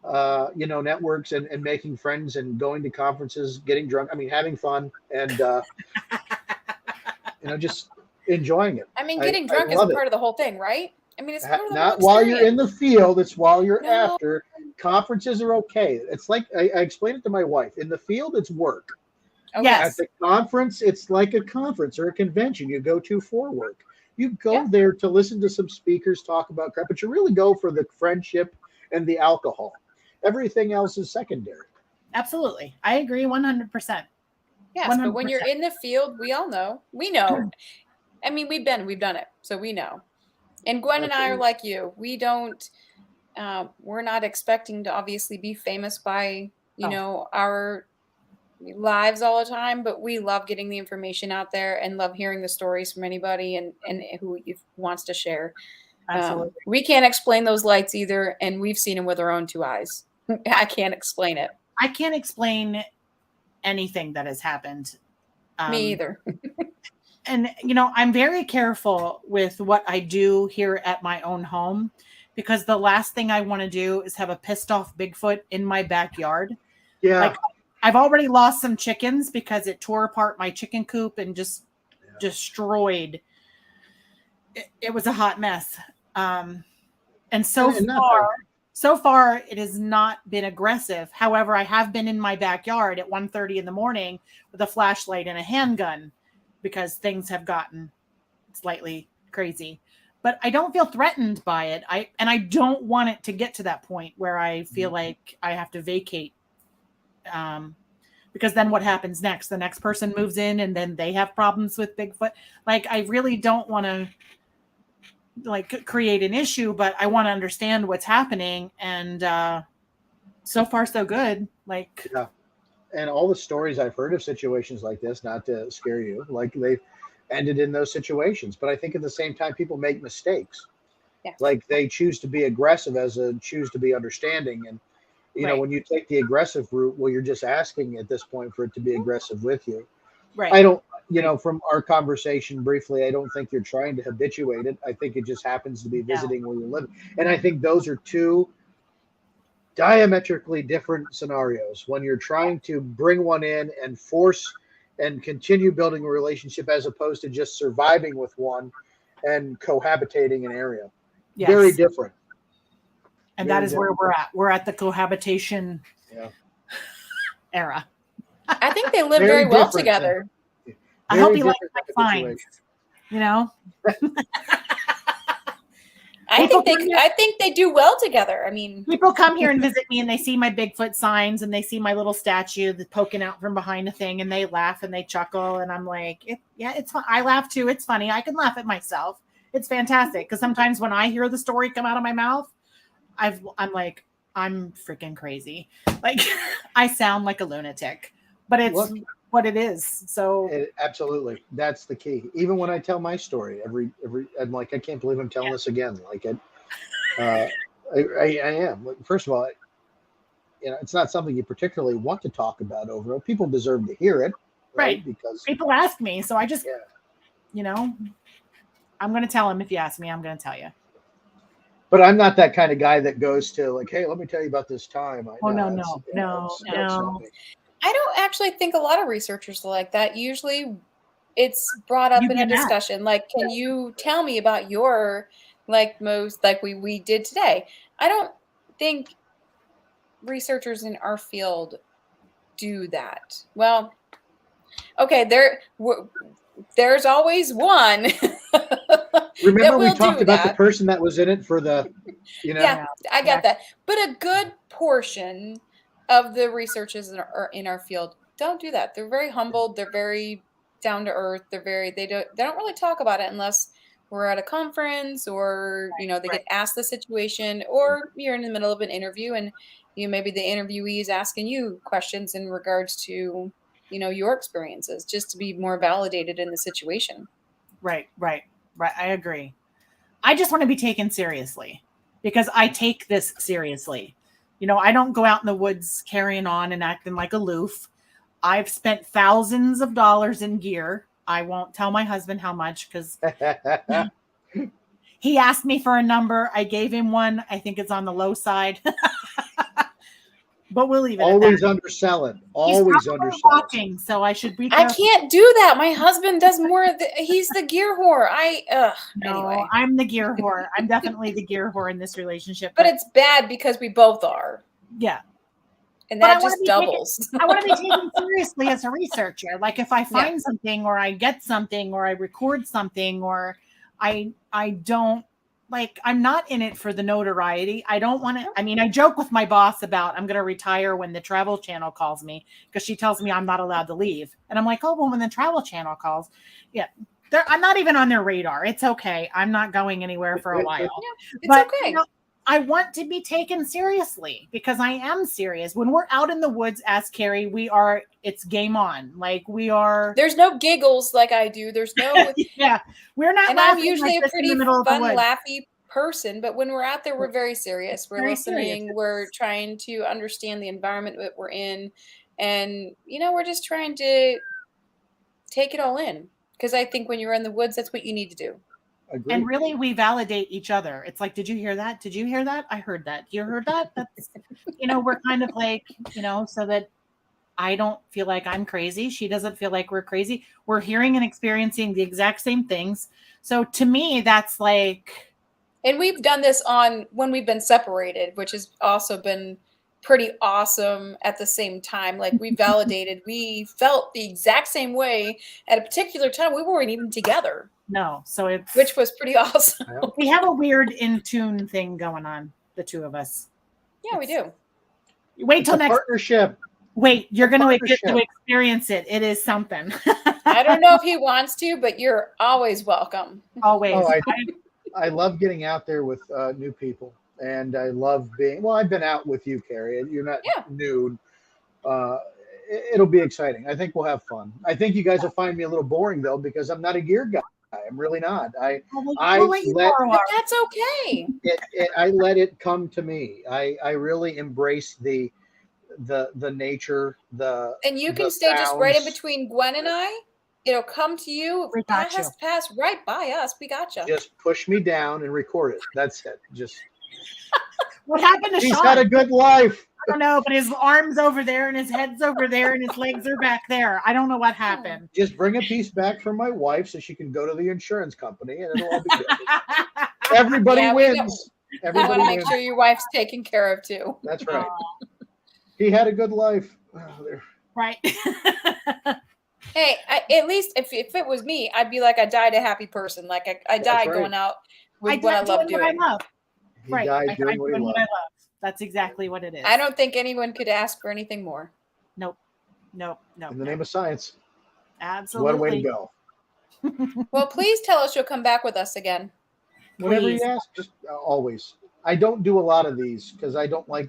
networks and making friends and going to conferences, getting drunk. I mean, having fun and, just enjoying it. I mean, getting drunk I is a love part of the whole thing, right? I mean, it's part of the Not whole while you're in experience. the field. It's while you're No. after. Conferences are okay. It's like I explained it to my wife. In the field, it's work. Okay. Yes. At the conference, it's like a conference or a convention you go to for work. You go Yeah. there to listen to some speakers talk about crap, but you really go for the friendship and the alcohol. Everything else is secondary. Absolutely. I agree 100%. Yes, but when 100%. you're in the field, we all know. We know. I mean, we've done it, so we know. And Gwen and I are Absolutely. like you. We don't. We're not expecting to obviously be famous by our lives all the time, but we love getting the information out there and love hearing the stories from anybody and who wants to share. Absolutely. We can't explain those lights either, and we've seen them with our own two eyes. I can't explain it. I can't explain anything that has happened. Me either. And, I'm very careful with what I do here at my own home, because the last thing I want to do is have a pissed off Bigfoot in my backyard. Yeah. Like, I've already lost some chickens because it tore apart my chicken coop and just destroyed. It was a hot mess. And so far it has not been aggressive. However, I have been in my backyard at 1:30 in the morning with a flashlight and a handgun because things have gotten slightly crazy. But I don't feel threatened by it. I don't want it to get to that point where I feel like I have to vacate. Because then what happens next? The next person moves in and then they have problems with Bigfoot. Like, I really don't want to create an issue, but I want to understand what's happening. And so far so good. Yeah. And all the stories I've heard of situations like this, not to scare you, like they've ended in those situations. But I think at the same time, people make mistakes. Yeah. Like they choose to be aggressive as a choose to be understanding. And, when you take the aggressive route, well, you're just asking at this point for it to be aggressive with you. Right. I don't, from our conversation briefly, I don't think you're trying to habituate it. I think it just happens to be visiting where you're living. And I think those are two diametrically different scenarios when you're trying to bring one in and force and continue building a relationship as opposed to just surviving with one and cohabitating an area. Yes. Very different. And Very that is different. where we're at. We're at the cohabitation era. I think they live Very very well different. together. I hope he Very likes my different finds. I think they do well together. I mean, People come here and visit me and they see my Bigfoot signs and they see my little statue that's poking out from behind a thing and they laugh and they chuckle. And I'm like, it's fun. I laugh too. It's funny. I can laugh at myself. It's fantastic. Because sometimes when I hear the story come out of my mouth, I'm like, I'm freaking crazy. Like, I sound like a lunatic, but it's what it is. So absolutely, that's the key. Even when I tell my story, every I'm like, I can't believe I'm telling this again. Like it, I am. First of all, it's not something you particularly want to talk about over. People deserve to hear it, right? Because people ask me, so I just, I'm going to tell them. If you ask me, I'm going to tell you. But I'm not that kind of guy that goes to like, hey, let me tell you about this time. No. I don't actually think a lot of researchers are like that. Usually it's brought up in a discussion. Like, can you tell me about your, we did today? I don't think researchers in our field do that. Well, okay, there's always one. Remember we talked about the person that was in it for the, Yeah, I get that. But a good portion of the researchers in our field don't do that. They're very humbled. They're very down to earth. They don't really talk about it unless we're at a conference or they get asked the situation, or you're in the middle of an interview and maybe the interviewee is asking you questions in regards to your experiences, just to be more validated in the situation. Right. I agree. I just want to be taken seriously because I take this seriously. I don't go out in the woods carrying on and acting like aloof. I've spent thousands of dollars in gear. I won't tell my husband how much because he asked me for a number. I gave him one. I think it's on the low side. but we'll leave it Always at that. undersell it. He's Always probably undersell it. watching, so I should be I careful. can't do that. My husband does more of the, he's the gear whore. No, Anyway. I'm the gear whore. I'm definitely the gear whore in this relationship. But it's bad because we both are. yeah. And But I that wanna just be doubles. I want to be taken seriously as a researcher. Like if I find something or I get something or I record something or I don't like, I'm not in it for the notoriety. I don't want to, I mean, I joke with my boss about I'm going to retire when the Travel Channel calls me because she tells me I'm not allowed to leave. And I'm like, oh, well, when the Travel Channel calls, I'm not even on their radar. It's okay. I'm not going anywhere for a while. It's okay. You know, I want to be taken seriously because I am serious. When we're out in the woods as Carey, it's game on. Like we are. There's no giggles like I do. There's no. Yeah, we're not. And I'm usually like a pretty fun, fun, laughy person. But when we're out there, we're very serious. We're Very listening. serious. We're trying to understand the environment that we're in. And, we're just trying to take it all in. Because I think when you're in the woods, that's what you need to do. Agreed. And really, we validate each other. It's like, did you hear that? Did you hear that? I heard that. You heard that? That's, we're kind of like, so that I don't feel like I'm crazy. She doesn't feel like we're crazy. We're hearing and experiencing the exact same things. So to me, that's like. And we've done this on when we've been separated, which has also been pretty awesome at the same time. Like we validated, we felt the exact same way at a particular time. We weren't even together. No, so which was pretty awesome. We have a weird in tune thing going on, the two of us. Yeah, we do. Wait till next partnership. Wait, you're going to get to experience it. It is something. I don't know if he wants to, but you're always welcome. Always. Oh, I love getting out there with new people, and I love being. Well, I've been out with you, Carey. You're not new. It'll be exciting. I think we'll have fun. I think you guys will find me a little boring though, because I'm not a gear guy. I'm really not. But that's okay. I let it come to me. I really embrace the nature, and you can stay just right in between Gwen and I. It'll come to you. It has to pass right by us. We got you. Just push me down and record it. That's it. Just. What happened to Sean? He's got a good life. I don't know, but his arm's over there and his head's over there and his legs are back there. I don't know what happened. Just bring a piece back from my wife so she can go to the insurance company and it'll all be good. Everybody wins. Everybody I want to make sure your wife's taken care of too. That's right. He had a good life. Right. Hey, at least if it was me, I'd be like, I died a happy person. Like I died going out with what I love doing. What I love. He died doing what he loved. That's exactly what it is. I don't think anyone could ask for anything more. Nope. In the name of science. Absolutely. What a way to go. Well, please tell us you'll come back with us again. Whenever you ask, just always. I don't do a lot of these because I don't like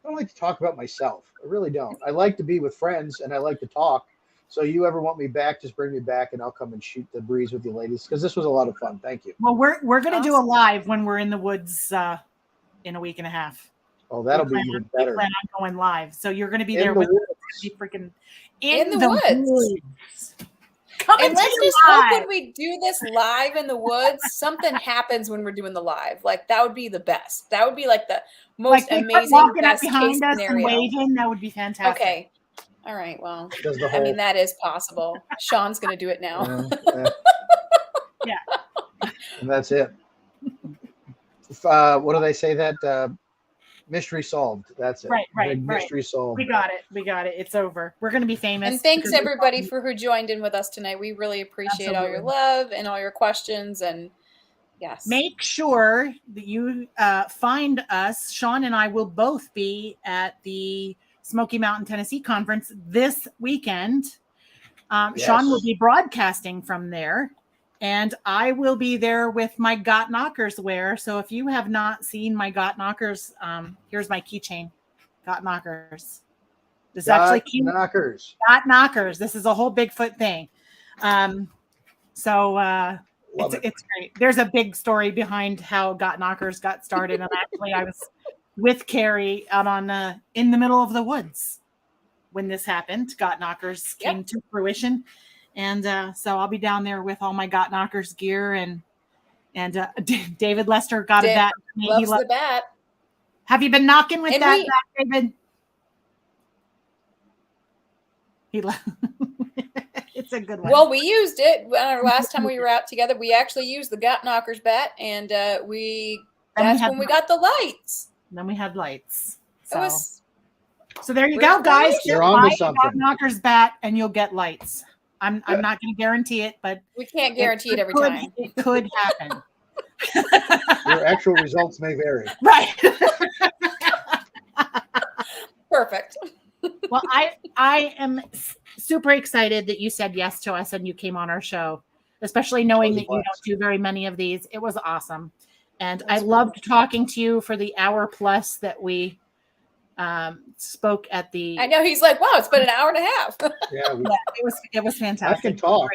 to talk about myself. I really don't. I like to be with friends and I like to talk. So you ever want me back, just bring me back and I'll come and shoot the breeze with you ladies because this was a lot of fun. Thank you. Well, we're going to do a live when we're in the woods in a week and a half. Oh, that'll be even better. We plan on going live. So you're going to be there with us. Freaking in the woods. And let's just hope when we do this live in the woods, something happens when we're doing the live. Like that would be the best. That would be like the most amazing best case scenario. Waving, that would be fantastic. Okay. All right. Well, I mean, that is possible. Sean's going to do it now. Yeah. And that's it. What do they say that? Mystery solved. That's it. Right. Mystery solved. We got it. It's over. We're going to be famous. And thanks everybody for who joined in with us tonight. We really appreciate all your love and all your questions. And yes, make sure that you find us. Sean and I will both be at the Smoky Mountain, Tennessee conference this weekend. Sean will be broadcasting from there. And I will be there with my Got Knockers wear. So if you have not seen my Got Knockers, here's my keychain. Got Knockers. This is actually cute. Knockers. Got Knockers. This is a whole Bigfoot thing. It's great. There's a big story behind how Got Knockers got started. And actually, I was with Carey out on in the middle of the woods when this happened. Got Knockers came to fruition. And so I'll be down there with all my Got Knockers gear and David Lester got a bat. Loves the bat. Have you been knocking with bat, David? He it's a good one. Well, we used it our last time we were out together. We actually used the Gut Knocker's bat, and that's when we got the lights. Then we had lights. So there you We're go, guys. You're on to something. Gut Knocker's bat, and you'll get lights. I'm not going to guarantee it, but we can't guarantee it every time. It could happen. Your actual results may vary. Right. Perfect. Well, I am super excited that you said yes to us and you came on our show, especially knowing that you don't do very many of these. It was awesome. And I loved talking to you for the hour plus that we spoke at the. I know, he's like, wow, it's been an hour and a half. Yeah, it was fantastic. I can talk.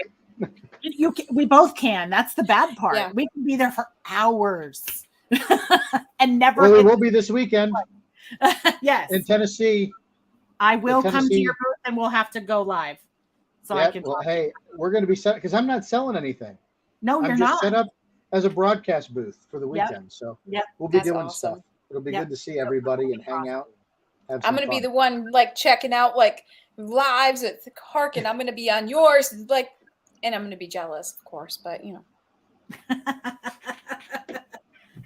We both can. That's the bad part. Yeah. We can be there for hours and never. Well, it will be this weekend. Yes. In Tennessee. I will come to your booth and we'll have to go live. So I can. Well, hey, we're going to be set because I'm not selling anything. No, you're I'm not. just set up as a broadcast booth for the weekend. So we'll be doing stuff. It'll be good to see everybody and hang out. I'm going to be the one like checking out like lives at the CARC, and I'm going to be on yours, like, and I'm going to be jealous, of course, but you know.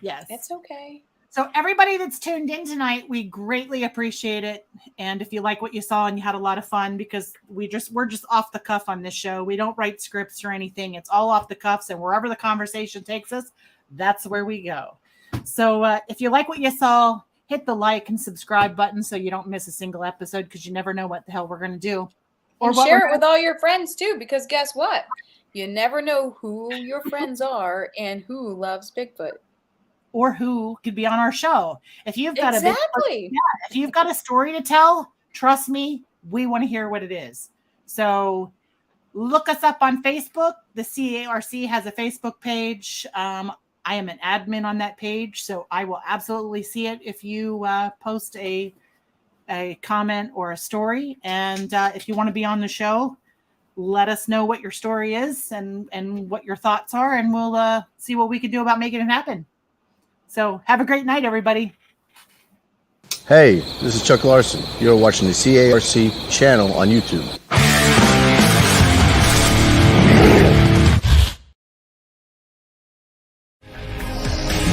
Yes, it's okay. So everybody that's tuned in tonight, we greatly appreciate it. And if you like what you saw and you had a lot of fun, because we're just off the cuff on this show. We don't write scripts or anything. It's all off the cuffs, and wherever the conversation takes us, that's where we go. So if you like what you saw, hit the like and subscribe button so you don't miss a single episode, because you never know what the hell we're going to do. Or share it with all your friends too, because guess what? You never know who your friends are and who loves Bigfoot. Or who could be on our show. If you've got if you've got a story to tell, trust me, we want to hear what it is. So look us up on Facebook. The CARC has a Facebook page. I am an admin on that page, so I will absolutely see it if you post a comment or a story. And if you want to be on the show, let us know what your story is and what your thoughts are, and we'll see what we can do about making it happen. So have a great night, everybody. Hey, this is Chuck Larson. You're watching the CARC channel on YouTube.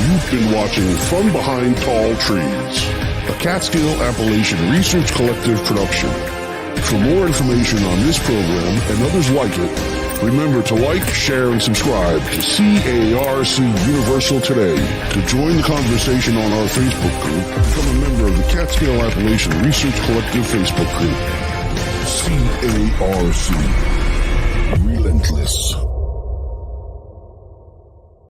You've been watching From Behind Tall Trees, a CATSKILL Appalachian Research Collective production. For more information on this program and others like it, remember to like, share, and subscribe to CARC Universal today. To join the conversation on our Facebook group, become a member of the CATSKILL Appalachian Research Collective Facebook group. CARC. Relentless.